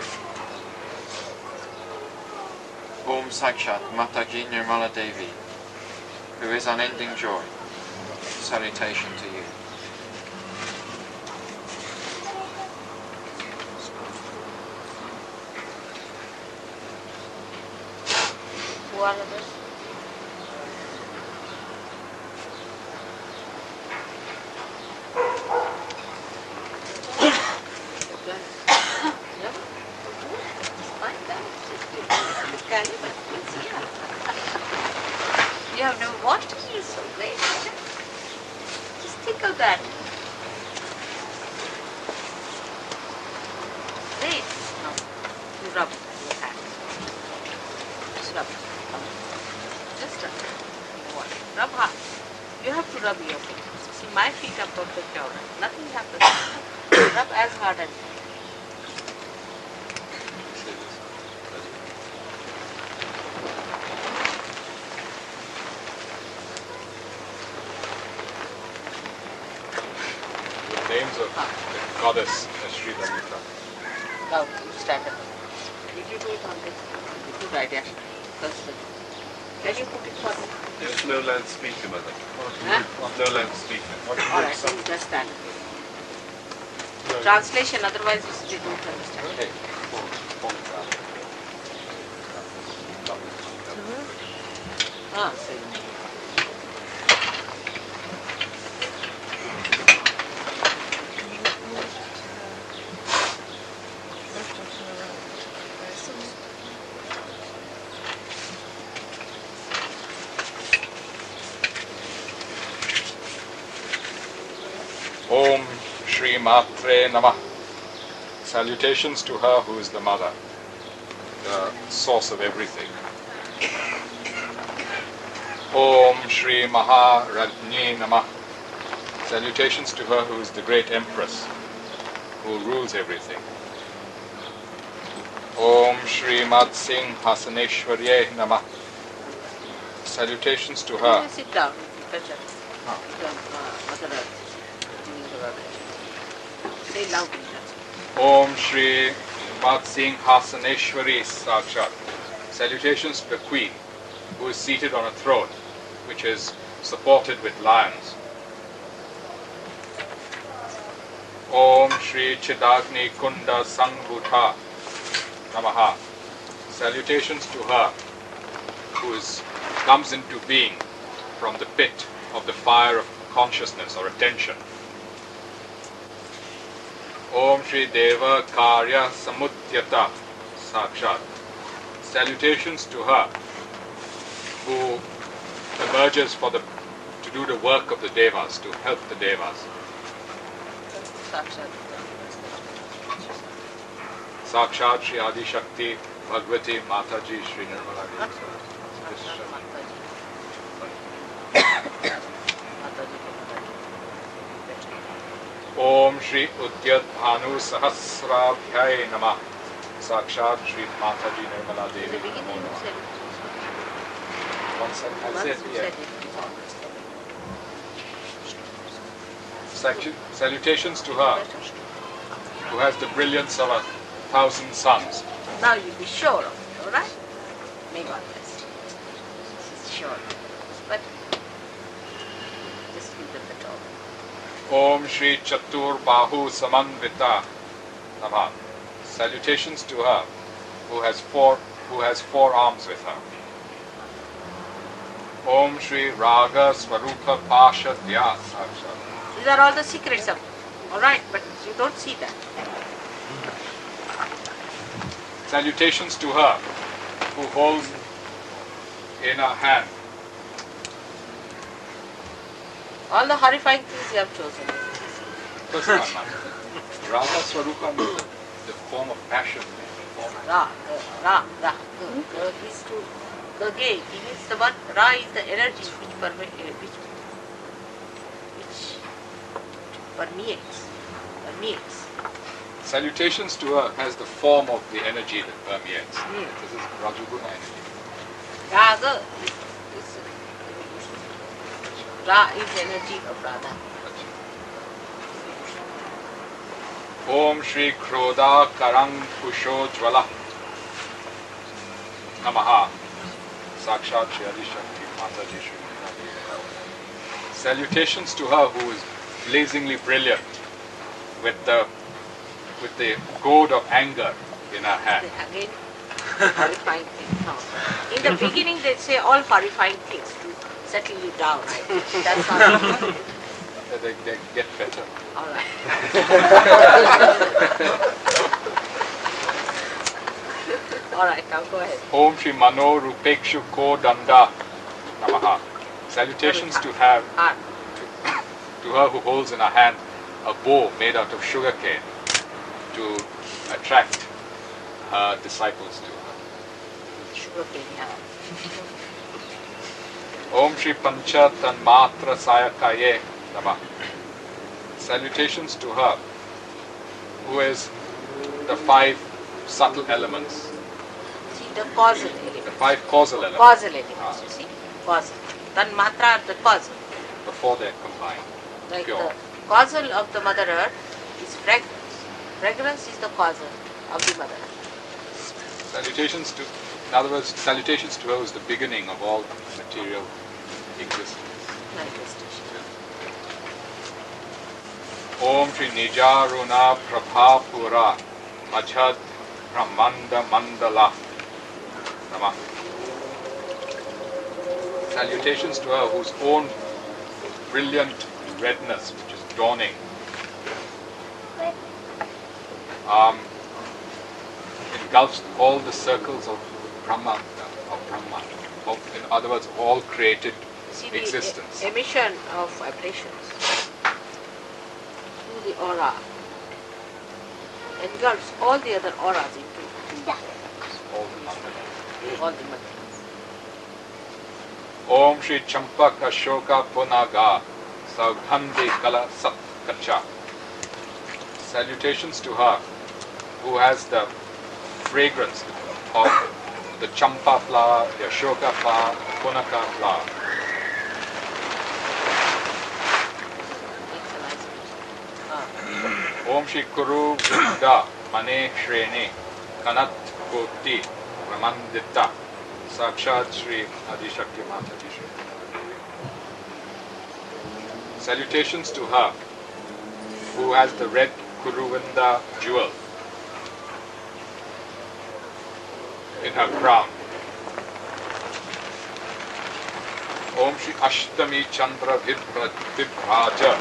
Om Sakshat Mataji Nirmala Devi, who is unending joy, salutation to you. Who are others? You have never watched it, it's so great. Just think of that. Great. Now, you rub your hand. Just rub. Just rub. What? Rub hard. You have to rub your feet. See, my feet are perfect alright. Nothing happens. Rub as hard as you can. Names of the goddess Sri Lalita. Now, you stand up. Did you do it on this? Good idea. Can you put it for me? There's no loudspeaker, mother. Huh? No loudspeaker. Alright, then you just stand up. Translation, otherwise they don't understand. Okay. So Om Shri Matre Namah. Salutations to her who is the mother, the source of everything. Om Shri Maharajni Namah. Salutations to her who is the great empress, who rules everything. Om Shri Mat Singh Hasaneshwarye Namah. Salutations to her. sit down. Better. Mother Earth. Say loudly. Om Shri Mat Singh Hasaneshwari Sakshat. Salutations to the Queen, who is seated on a throne, which is supported with lions. Om Shri Chidagni Kunda Sangbhuta Namaha. Salutations to her who comes into being from the pit of the fire of consciousness or attention. Om Shri Deva Karya Samudyata Sakshat. Salutations to her who emerges to do the work of the Devas, to help the Devas. Sakshat Shri Adi Shakti Bhagavati Mataji Shri Nirmala Devi. Om Shri Udyat Bhanu Sahasrabhyay Namah. Sakshat Shri Mataji Nirmala Devi. One second, I said, yeah. Salutations to her who has the brilliance of 1,000 suns. Now you'll be sure of it, alright? May God bless you. This is sure. But just leave it at all. Om Shri Chatur Bahu Samanvita Namah. Salutations to her who has four arms with her. Om Shri Raga Swarupa Pasha Dya Sakshat. These are all the secrets of it. Alright, but you don't see that. Salutations to her who holds in her hand All the horrifying things you have chosen. first one. Raga Swarupa means the form of passion. Ra. Is to Gage. It means the one. Ra is the energy which permeates. Salutations to her has the form of the energy that permeates. This is Rajaguna energy. Raga Ra is energy of Radha. Om Shri Krodha Karang Kusho Jwala Namaha. Sakshat Shri Adi Shakti Mataji Shri. Salutations to her who is blazingly brilliant with the goad of anger in her hand. Again, horrifying things. No. In the beginning, they say all horrifying things to settle you down, right? That's how They get better. all right. All right, now go ahead. Om Shri Mano Rupekshu Ko Danda Namaha. Salutations to her who holds in her hand a bow made out of sugarcane to attract her disciples to her. Sugarcane, yeah. Om Shri Pancha Tanmatra Sayakaye Namah. Salutations to her who is the 5 subtle elements. See the causal element. The 5 causal elements. Causal elements, you see? Causal. Tanmatra are the causal. Before they're combined. Like Pure. the causal of the Mother Earth is fragrance. Fragrance is the causal of the Mother Earth. Salutations to, in other words, salutations to her is the beginning of all material existence. Manifestation. Om Shri Nijaruna Prabhapura Majhad Brahmanda Mandala Namah. Salutations to her whose own brilliant redness, which is dawning, engulfs all the circles of Brahma, in other words, all created See existence. the emission of vibrations through the aura engulfs all the other auras into All the mandala. all the mandalas. Om Shri Champak Ashoka Punaga Saugandhi Kala Sat Kacha. Salutations to her who has the fragrance of the champa flower, the ashoka flower, the punaka flower. Om Shri Kuru Vrinda Mane Shreni Kanat Koti Ramandita Sakshat Shri Adi Shakti Mataji Shri. Salutations to her who has the red Kuruvinda jewel in her crown. Om Shri Ashtami Chandra Vibhraja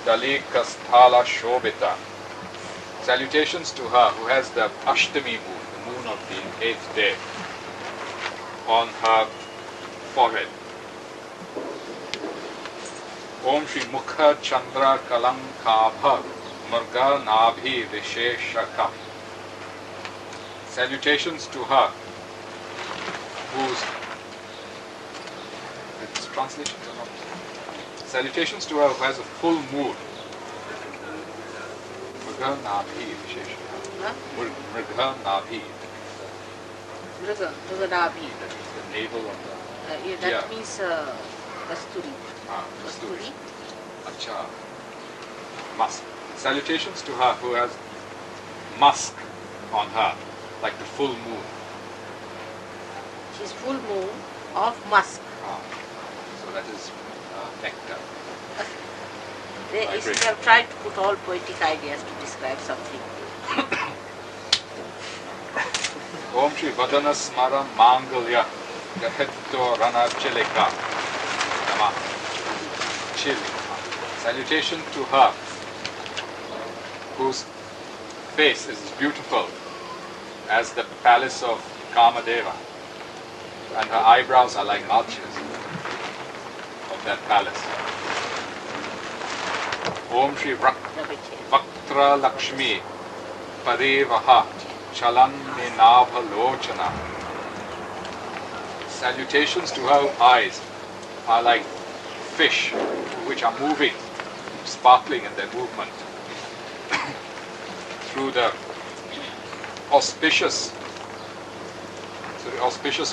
Dalika Sthala Shobita. Salutations to her who has the Ashtami moon, the moon of the 8th day, on her forehead. Om Shri Mukha Chandra Kalankabha Murga Nabhi Visheshaka. Salutations to her whose translation or not? Salutations to her who has a full moon. Murga Nabhi Visheshaka. Murga Nabhi. Murga Nabhi. That is the navel of the... that means Kasturi. Kasturi. Acha. Musk. Salutations to her who has musk on her, like the full moon. She's full moon of musk. So that is nectar. They have tried to put all poetic ideas to describe something. Om Shri Vadana Smara Mangalya Gahetto Rana Chilika. Salutation to her whose face is beautiful as the palace of Kamadeva, and her eyebrows are like arches of that palace. Om Shri Vaktra Lakshmi Parivaha Chalan Ninabha Lochana. Salutations to her whose eyes are like fish which are moving, sparkling in their movement through the auspicious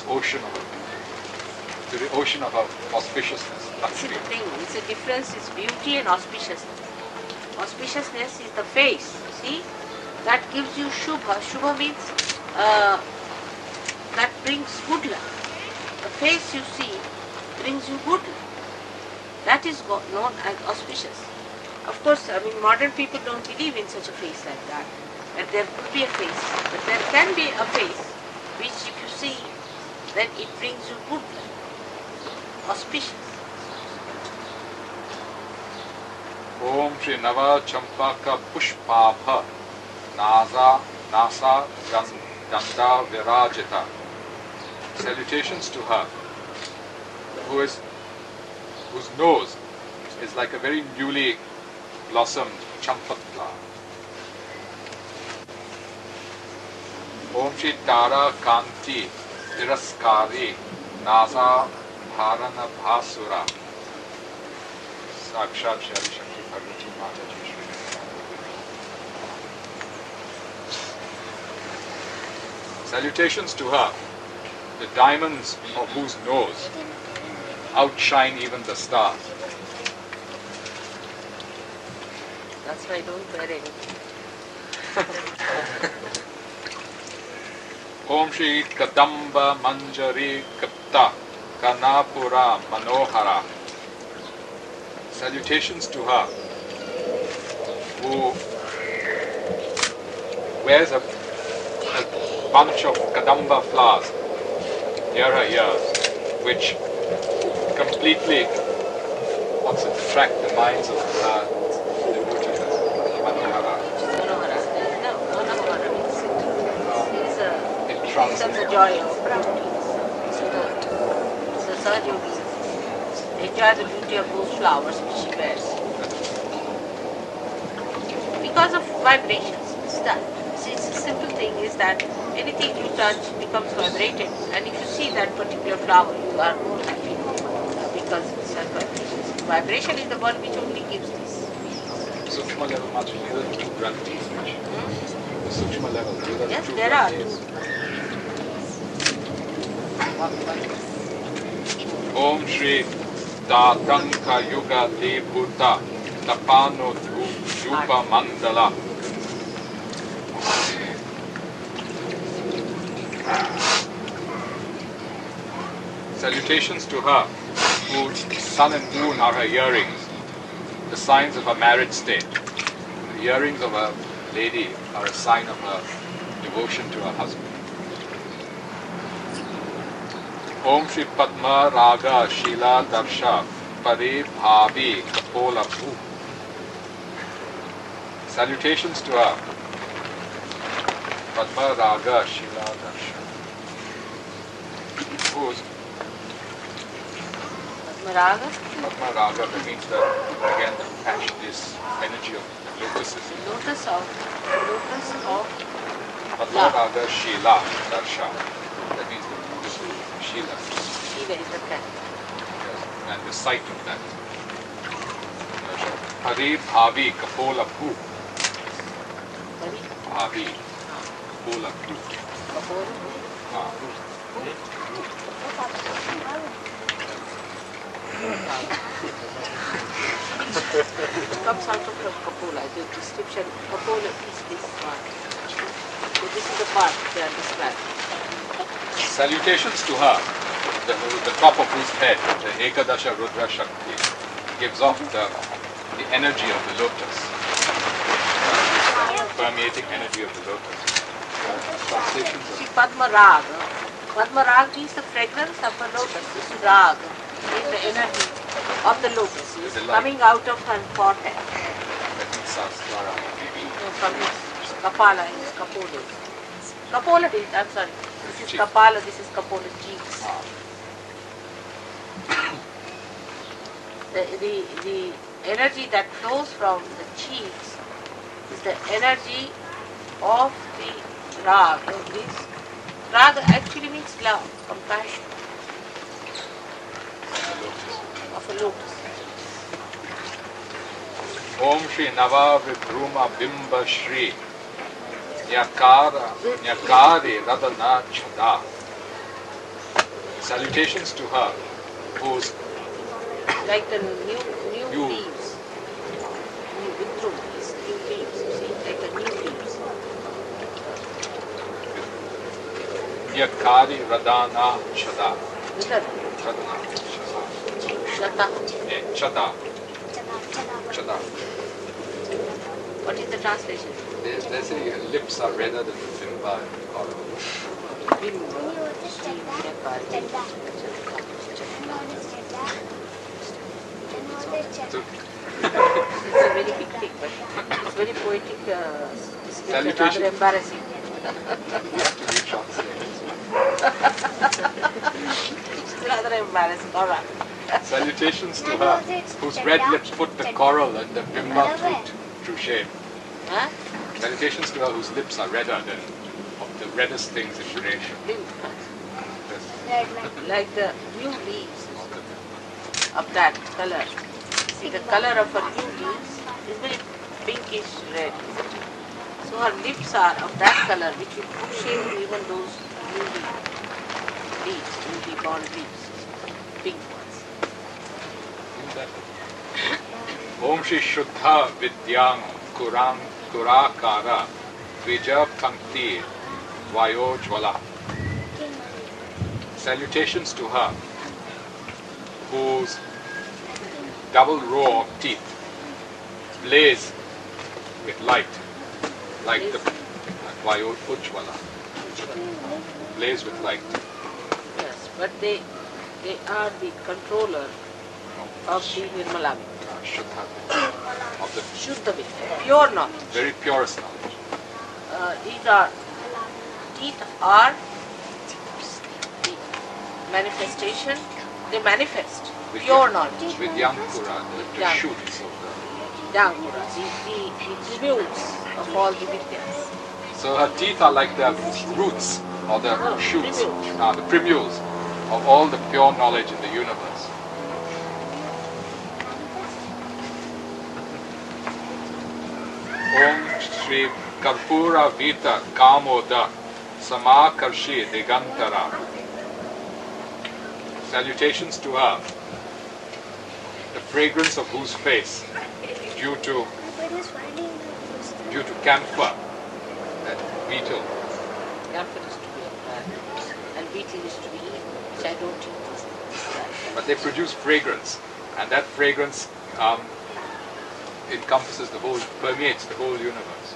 ocean of auspiciousness. See, the thing, it's a difference is beauty and auspiciousness. Auspiciousness is the face, see, that gives you Shubha. Shubha means that brings good luck. The face you see brings you good luck. That is known as auspicious. Of course, I mean, modern people don't believe in such a face like that. That there could be a face, but there can be a face which if you see, then it brings you good luck. Auspicious. Om Shri Nava Champaka Pushpabha Nasa Ganda Virajita. Salutations to her whose nose is like a very newly blossomed champak flower. Om Shri Tara Kanti Tiraskari Nasa Bharana Bhasura. Sakshat Shri Shakti Bhagavati Mataji Shri. Salutations to her, the diamonds of whose nose outshine even the stars. That's why I don't wear anything. Om Shri Kadamba Manjari Kapta Kanapura Manohara. Salutations to her who wears a bunch of Kadamba flowers near her ears, which completely attract the minds of the devotees. Manohara. Manohara means it's Entrancing. the joy of beauty. So Sahaja Yogis enjoy the beauty of those flowers which she wears. Because of vibrations. It's that. See, it's a simple thing is that anything you touch becomes vibrated, and if you see that particular flower, you are more happy because it has vibrations. Vibration is the one which only gives this. Sukshma level much nearer to grantees. The Sukshma level nearer Yes, to there are grantees. Om Shri Tatanka Yuga Debhuta Tapano Dhupa Mandala. Salutations to her whose sun and moon are her earrings, the signs of her married state. The earrings of a lady are a sign of her devotion to her husband. Om Shri Padma Raga Shila Darsha Pare Bhavi Kapola Bhu. Salutations to her. Padma Raga Shila Darsha. Who's Maraga? Padma Raga? That means that again the passion, this energy of lotuses. Lotus of Padma Raga Shila Darsha. That means the Shila. Shiva is the cat. Yes, and the sight of that. Hari Bhavi Kapola Bhu. Bhavi Kapola Bhu. Comes out of Kapola. The description Kapola is this part. So this is the part they are describing. Salutations to her, the top of whose head, the Ekadasha Rudra Shakti, gives off the energy of the lotus, permeating energy of the lotus. Translations See, Padma Raga. Padma Raga is the fragrance of a lotus. This is Raga, is the energy of the lotus. It's coming out of her forehead. From his Kapala, his Kapola. Kapola is, I'm sorry. This is Kapala, this is Kapola's cheeks. The energy that flows from the cheeks is the energy of the Raga. This Raga actually means love, compassion of a lotus. Om Shri Nava Vidruma Bimba Shri Nyakare Radana Chada. Salutations to her, whose Like the new leaves. New Vidrum is new leaves, you see, like the new leaves. Nyakare Radana Chada. Radana. Radana Shata. Chada. Chada. What is the translation? They say lips are redder than the bimba or It's a very big thing, but it's very poetic. It's rather embarrassing. It's rather embarrassing. All right. Salutations to her, whose red lips put the coral and the bimba through shame. Huh? Salutations to her, whose lips are redder than of the reddest things in creation. Like the new leaves of that color. See, the color of her new leaves is very pinkish red. So her lips are of that color, which will put shame to even those newly born leaves, pink ones. Om Shri Shuddha Vidyam Kurakara Vija Pankti Vayojvala. Salutations to her, whose double row of teeth blaze with light, like the Vayojvala. Blaze with light. Yes, but they are the controller of the Nirmalami. Shuddha. Of the Shuddha Vidya, pure knowledge. very purest knowledge. Teeth are the manifestation, they manifest pure knowledge. Vidyankura, the shoots of Vidyankura, the tributes of all the Vidyas. So her teeth are like the roots or the shoots, primules. the primules of all the pure knowledge in the universe. Om Shri Karpura Vita Kamoda Samakarshi Digantara. Salutations to her, the fragrance of whose face, due to camphor and beetle. Camphor is to be applied and beetle is to be eaten, which I don't eat. But they produce fragrance, and that fragrance encompasses the whole, permeates the whole universe.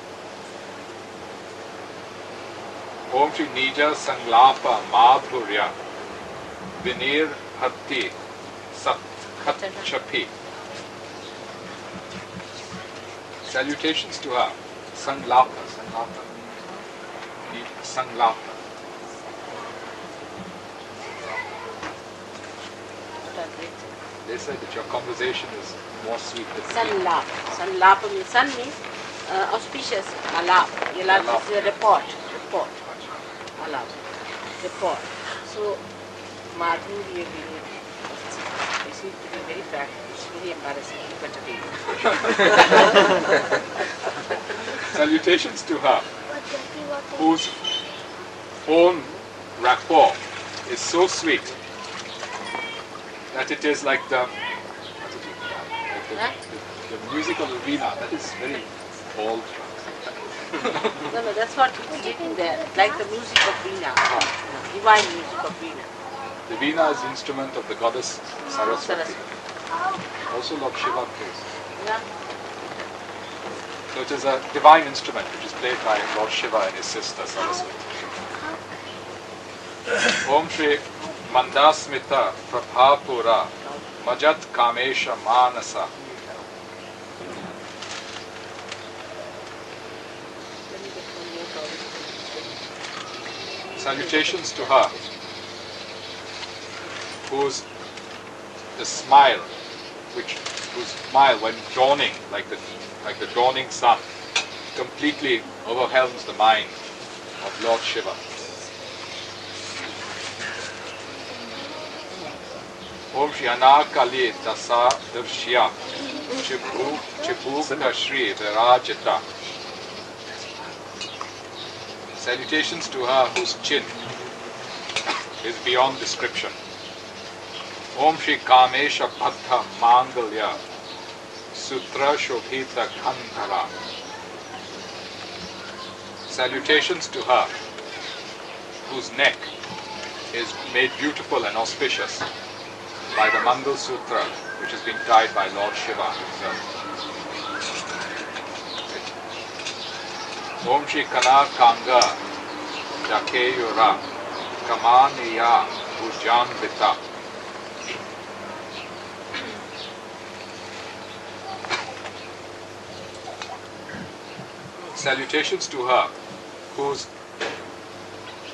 Om Shri Nija Sanglapa Madhurya Vinir Hatti Sat Khat Chapi. Salutations to her. Sanglapa. Sanglapa. They said that your conversation is more sweet than Sanlap. Sanlap means, sun means auspicious. Alap. Alap is a report. Alap. Report. So, Madhurya Vinir. I seem to be very frank. It's very embarrassing. You better read it. Salutations to her, whose own rapport is so sweet that it is like the music of the veena. That is very old. No, that's what he's reading there. Like the music of veena, divine music of veena. The veena is the instrument of the goddess Saraswati. Also Lord Shiva plays. Yeah. So it is a divine instrument which is played by Lord Shiva and his sister Saraswati. Om Shri Mandasmita Prabhapura Majat Kamesha Manasa. Salutations to her, whose smile when dawning, like the dawning sun, completely overwhelms the mind of Lord Shiva. Om Shri Anakali Tasa Darshya Chibukta Shri Virajita. Salutations to her whose chin is beyond description. Om Shri Kamesha Bhatta Mangalya Sutra Shobhita Gandhara. Salutations to her whose neck is made beautiful and auspicious by the Mangal Sutra which has been tied by Lord Shiva himself. Om Shri Kana Kanga Jakeyura Kamaniya Bhujanvita. Salutations to her whose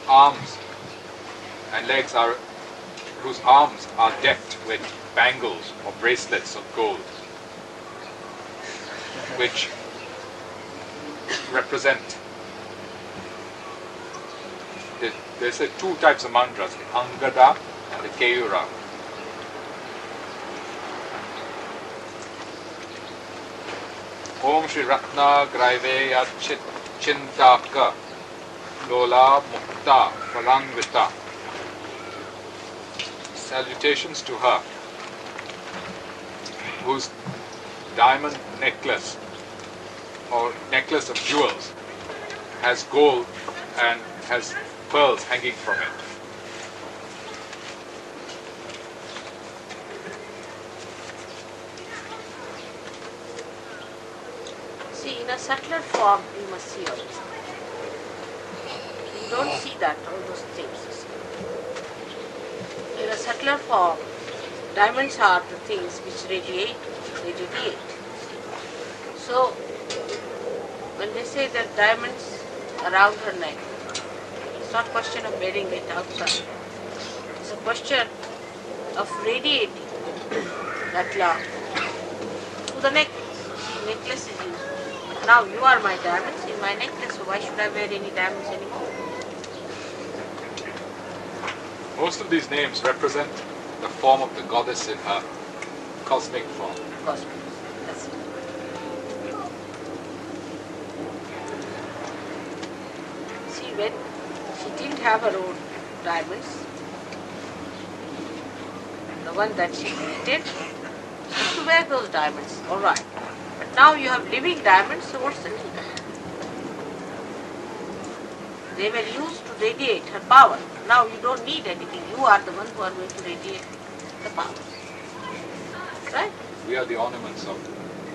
arms and legs are, whose arms are decked with bangles or bracelets of gold, which represent, there's two types of mantras, the Angada and the Keyura. Om Shri Ratna Graiveya Chintaka Lola Mukta Phalangvita. Salutations to her whose diamond necklace or necklace of jewels has gold and has pearls hanging from it. See, in a subtler form, you must see all this. You don't see that, all those things. In a subtler form, diamonds are the things which radiate, they radiate. So, when they say that diamonds around her neck, it's not a question of wearing it outside. It's a question of radiating that love to the necklace. Necklace is used. But now you are my diamonds in my necklace, so why should I wear any diamonds anymore? Most of these names represent the form of the goddess in her cosmic form. Cosmic. That's it. See, when she didn't have her own diamonds, the one that she created, she used to wear those diamonds, alright. But now you have living diamonds, so what's the need? They were used to radiate her power. Now you don't need anything. You are the one who are going to radiate the power. Right? We are the ornaments of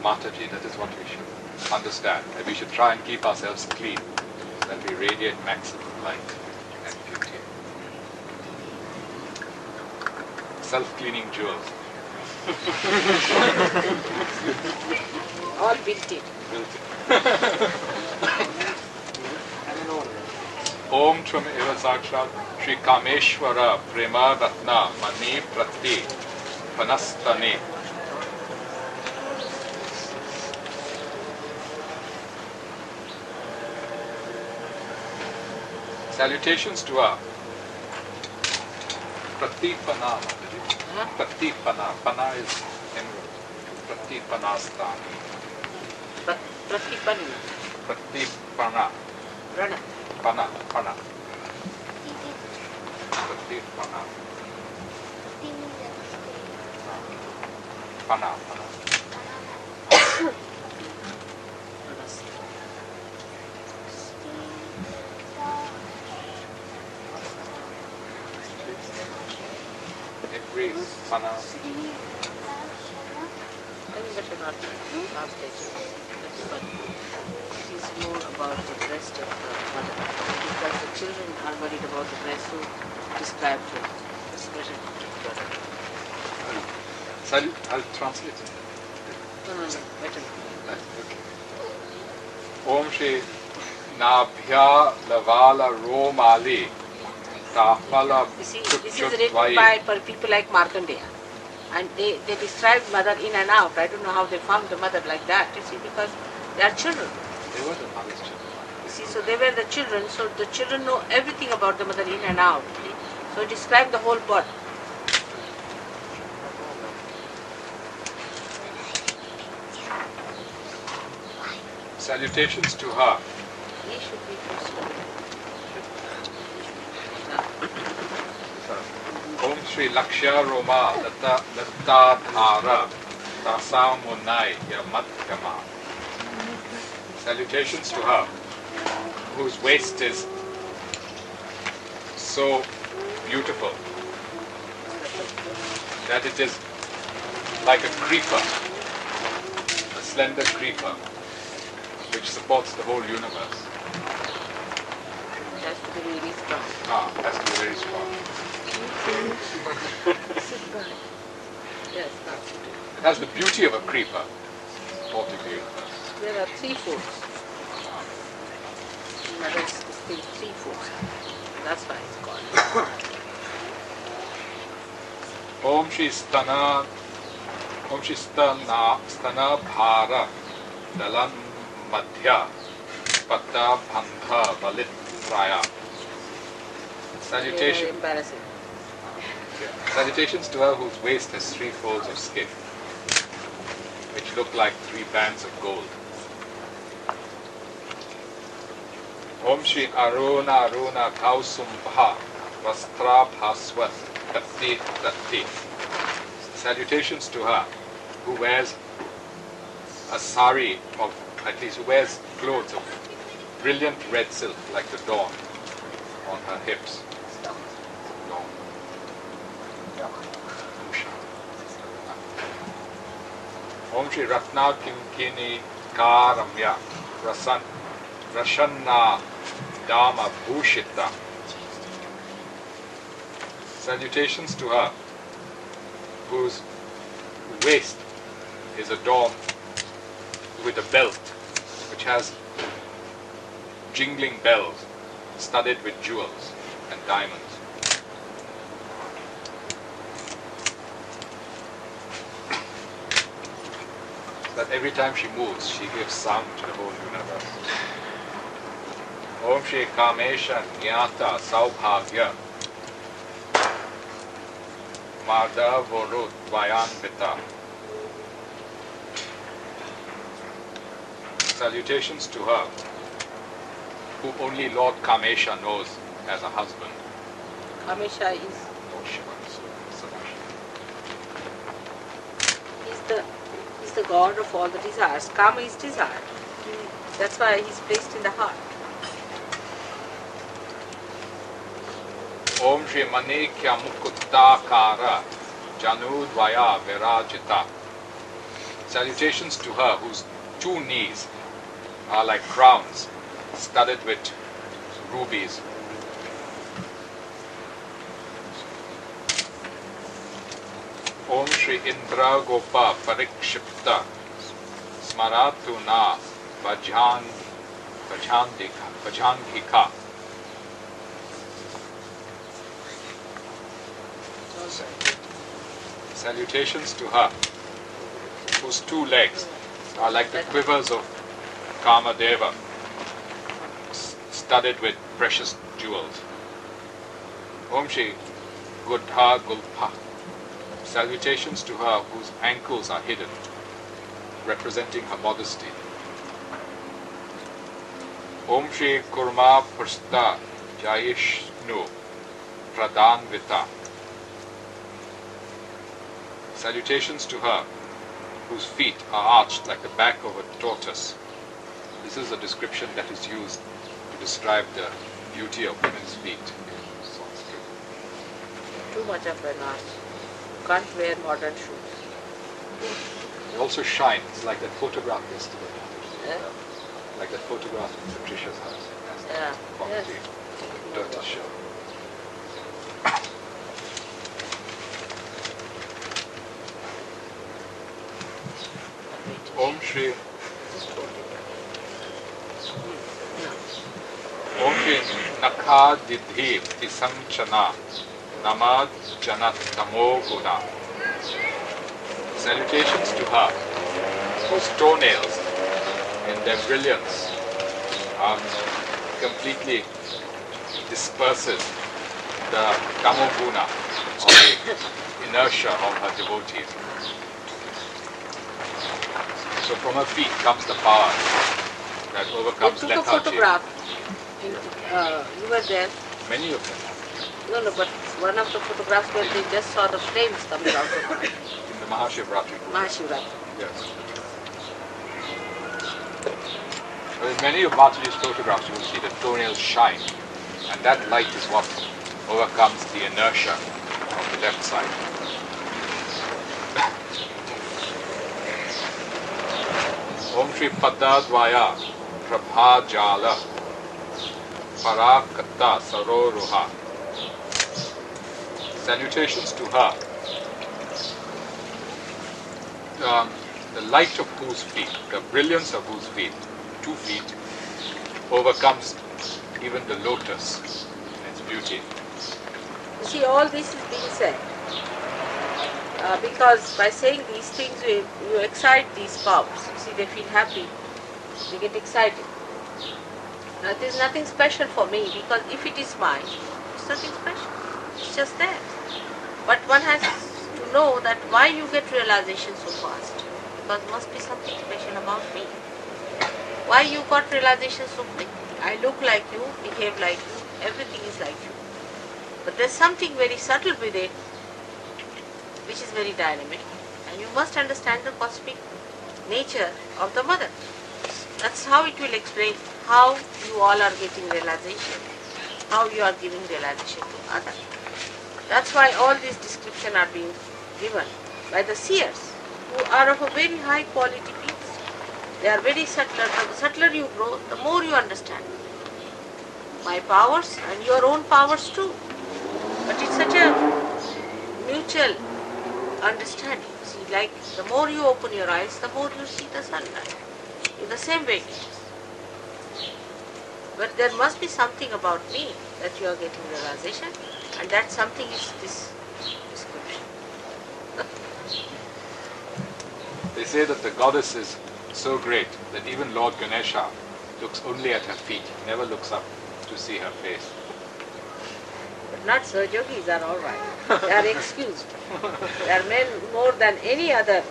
Mataji, that is what we should understand. And we should try and keep ourselves clean, so that we radiate maximum light and beauty. Self-cleaning jewels. All built it. Om Chum Eva Sakshat Shri Kameshwara Prema Ratna Mani Prati Panastane. Salutations to our Pratipana. Pratipana. Pana is emerald. Pratipanastani. Pratipani. Pratipana. Rana. Pana. Pratipana. Pana. It breathes. Pana. I think better not translate it. But it is more about the breast of the mother. Because the children are worried about the breast, so describe it. It's better to keep it. I'll translate it. No, better not. Okay. Om Shri Nabhya Lavala Romali Tafala. You see, this is written by people like Markandeya. And they describe mother in and out. I don't know how they found the mother like that, you see, because they are children. They were the mother's children. You see, so they were the children, so the children know everything about the mother in and out. See? So describe the whole body. Salutations to her. He should be Muslim. Om Shri Lakshya Roma Lata Dhara Tasamunai Yamadhyama. Salutations to her, whose waist is so beautiful that it is like a creeper, a slender creeper, which supports the whole universe. It has to be really strong. It has to be very strong. Yes, that's it. It has the beauty of a creeper supporting the universe. There are 3 folds. Mother is still 3 folds. That's why it's called. Om Shri Stana Bhara Dalan Madhya Pata Bhandha Valitraya. Very embarrassing. Salutations to her whose waist has 3 folds of skin, which look like 3 bands of gold. Om Shri Aruna Kausumbha Vastrabhaswat Kati Tati. Salutations to her who wears a sari of, at least who wears clothes of brilliant red silk like the dawn on her hips. Dawn. Om Shri Ratna Kinkini Karamya Rashanna Dama Bhushita. Salutations to her whose waist is adorned with a belt which has jingling bells studded with jewels and diamonds. That every time she moves, she gives sound to the whole universe. Om Shri Kamesha Jnata Saubhagya Marda Vorut Vayanvita. Salutations to her, who only Lord Kamesha knows as a husband. Kamesha is Lord Shiva. he's the god of all the desires. Kama is desire. That's why he's placed in the heart. Om Shri Manikya Mukuttakara Janudvaya Virajita. Salutations to her whose 2 knees are like crowns studded with rubies. Om Shri Indra Gopa Parikshipta Smaratu Na Bhajankika. Salutations to her whose 2 legs are like the quivers of Kamadeva, studded with precious jewels. Om Shri Gudha Gulpa. Salutations to her whose ankles are hidden, representing her modesty. Om Shri Kurma Prasta Jayishnu Pradhanvita. Salutations to her whose feet are arched like the back of a tortoise. This is a description that is used to describe the beauty of women's feet in Sanskrit. Too much of an art. You can't wear modern shoes. They also shine. It's like that photograph yesterday. Yeah. Like that photograph in Patricia's house. It has Yeah. that quality. Yes. Tortoise shell. Om Shri Om Shri Nakha Didhi Tisanchana Namad Janat Tamo Guna. Salutations to her whose toenails in their brilliance completely disperses the Tamoguna, or the inertia of her devotees. So from her feet comes the power that overcomes They took a lethargy. photograph. You were there. Many of them. No, but one of the photographs where they just saw the flames coming out of it. In the Mahashivratri. Mahashivratri. Yes. But in many of Mataji's photographs, you will see the toenails shine, and that light is what overcomes the inertia of the left side. Om Shri Padadvaya Prabha Jala Parakata Saroruha. Salutations to her. The light of whose feet, the brilliance of whose feet, 2 feet, overcomes even the lotus in its beauty. You see, all this is being said because by saying these things, you excite these powers. You see, they feel happy, they get excited. Now, it is nothing special for me because if it is mine, it's nothing special. It's just there. But one has to know that why you get realization so fast. Because there must be something special about me. Why you got realization so quick? I look like you, behave like you, everything is like you. But there's something very subtle with it, which is very dynamic. And you must understand the cosmic nature of the mother. That's how it will explain how you all are getting realization, how you are giving realization to others. That's why all these descriptions are being given by the seers, who are of a very high quality people. They are very subtler. The subtler you grow, the more you understand my powers and your own powers too. But it's such a mutual understanding. See, like the more you open your eyes, the more you see the sunlight. In the same way it is. But there must be something about me that you are getting realization, and that something is this description. They say that the goddess is so great that even Lord Ganesha looks only at her feet, never looks up to see her face. But not so, yogis are all right. They are excused. They are men more than any other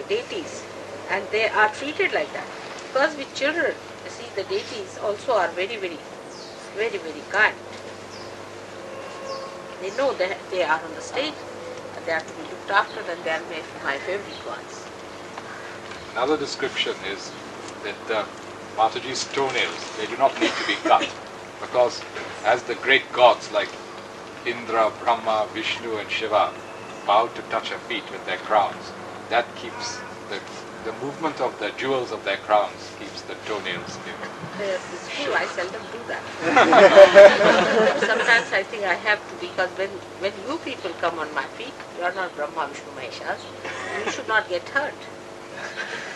deities, and they are treated like that. Because with children, you see, the deities also are very, very kind. They know that they are on the stage and they have to be looked after, and they are my favorite ones. Another description is that Mataji's toenails, they do not need to be cut, because as the great gods like Indra, Brahma, Vishnu and Shiva bowed to touch her feet with their crowns, that keeps the movement of the jewels of their crowns keeps the toenails pure. Yes, it's true. I seldom do that. Sometimes I think I have to, because when you people come on my feet, you are not Brahma, Vishnu, Maheshas. You should not get hurt.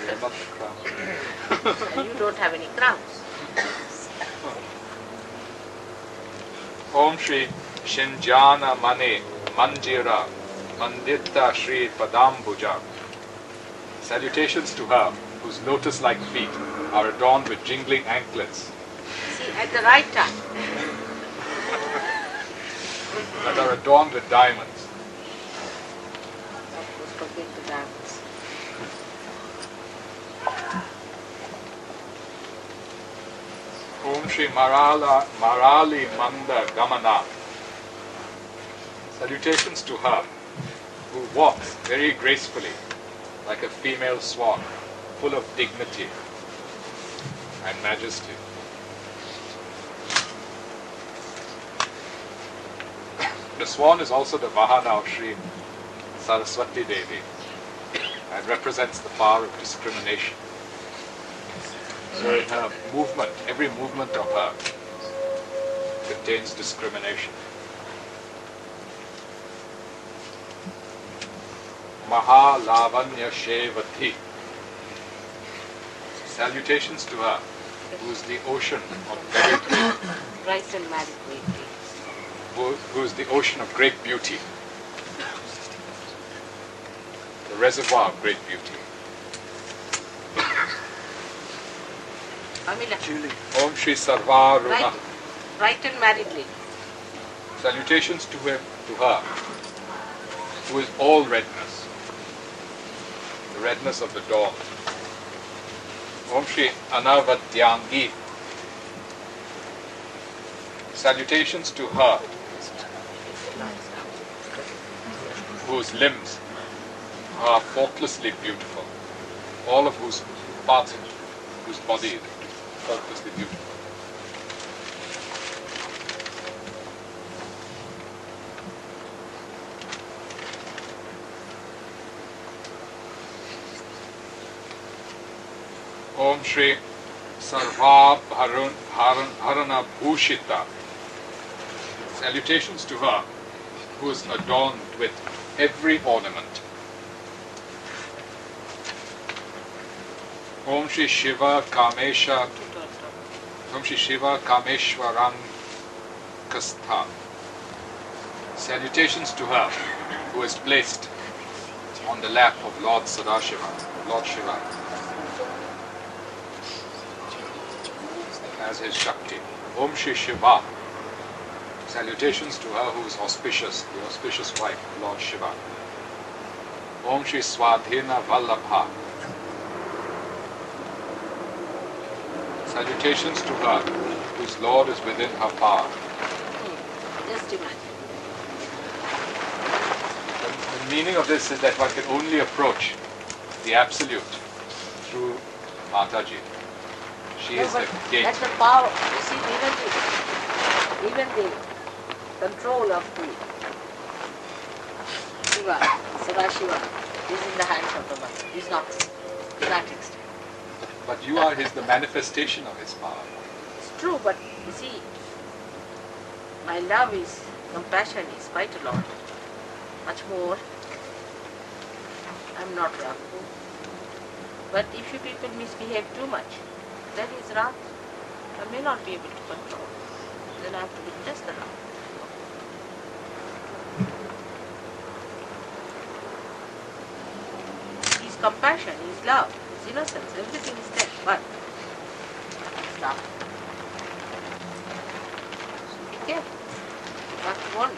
We are not the crown. And you don't have any crowns. Om Shri Shinjana Mane Manjira Mandita Shri Padambuja. Salutations to her, whose lotus-like feet are adorned with jingling anklets See, at the right time. that are adorned with diamonds. Of course, forget the diamonds. Om Shri Marali Manda Gamana. Salutations to her, who walks very gracefully, like a female swan, full of dignity and majesty. The swan is also the Vahana of Shri Saraswati Devi and represents the power of discrimination. So in her movement, every movement of her contains discrimination. Mahalavanya Shevati. Salutations to her, who is the ocean of Brighton married greatly. who is the ocean of great beauty, the reservoir of great beauty. Amila. Om Shri Sarvaruna. Brighton married lady. Salutations to her, who is all redness, the redness of the dawn. Om Shri Anavadyangi. Salutations to her, whose limbs are faultlessly beautiful, all of whose parts of whose body is faultlessly beautiful. Om Shri Sarvabharana Bhushita. Salutations to her, who is adorned with every ornament. Om Shri Shiva Kamesha. Om Shri Shiva Kameshwaran Kastha. Salutations to her, who is placed on the lap of Lord Sadashiva, Lord Shiva, as his Shakti. Om Shri Shiva. Salutations to her who is auspicious, the auspicious wife of Lord Shiva. Om Shri Swadhina Vallabha. Salutations to her whose Lord is within her power. Just imagine. The meaning of this is that one can only approach the Absolute through Mataji. She is the gate. That's the power. You see, even the control of the Shiva, Sadashiva, is in the hands of the Mother. He's not to that extent. But you are the manifestation of his power. It's true, but you see, my love is, compassion is quite a lot. Much more. I'm not wrong. But if you people misbehave too much, then it's wrong. I may not be able to control. Then I have to witness the love. His compassion, his love, his innocence, everything is there. But stop. So be careful. You have to warn.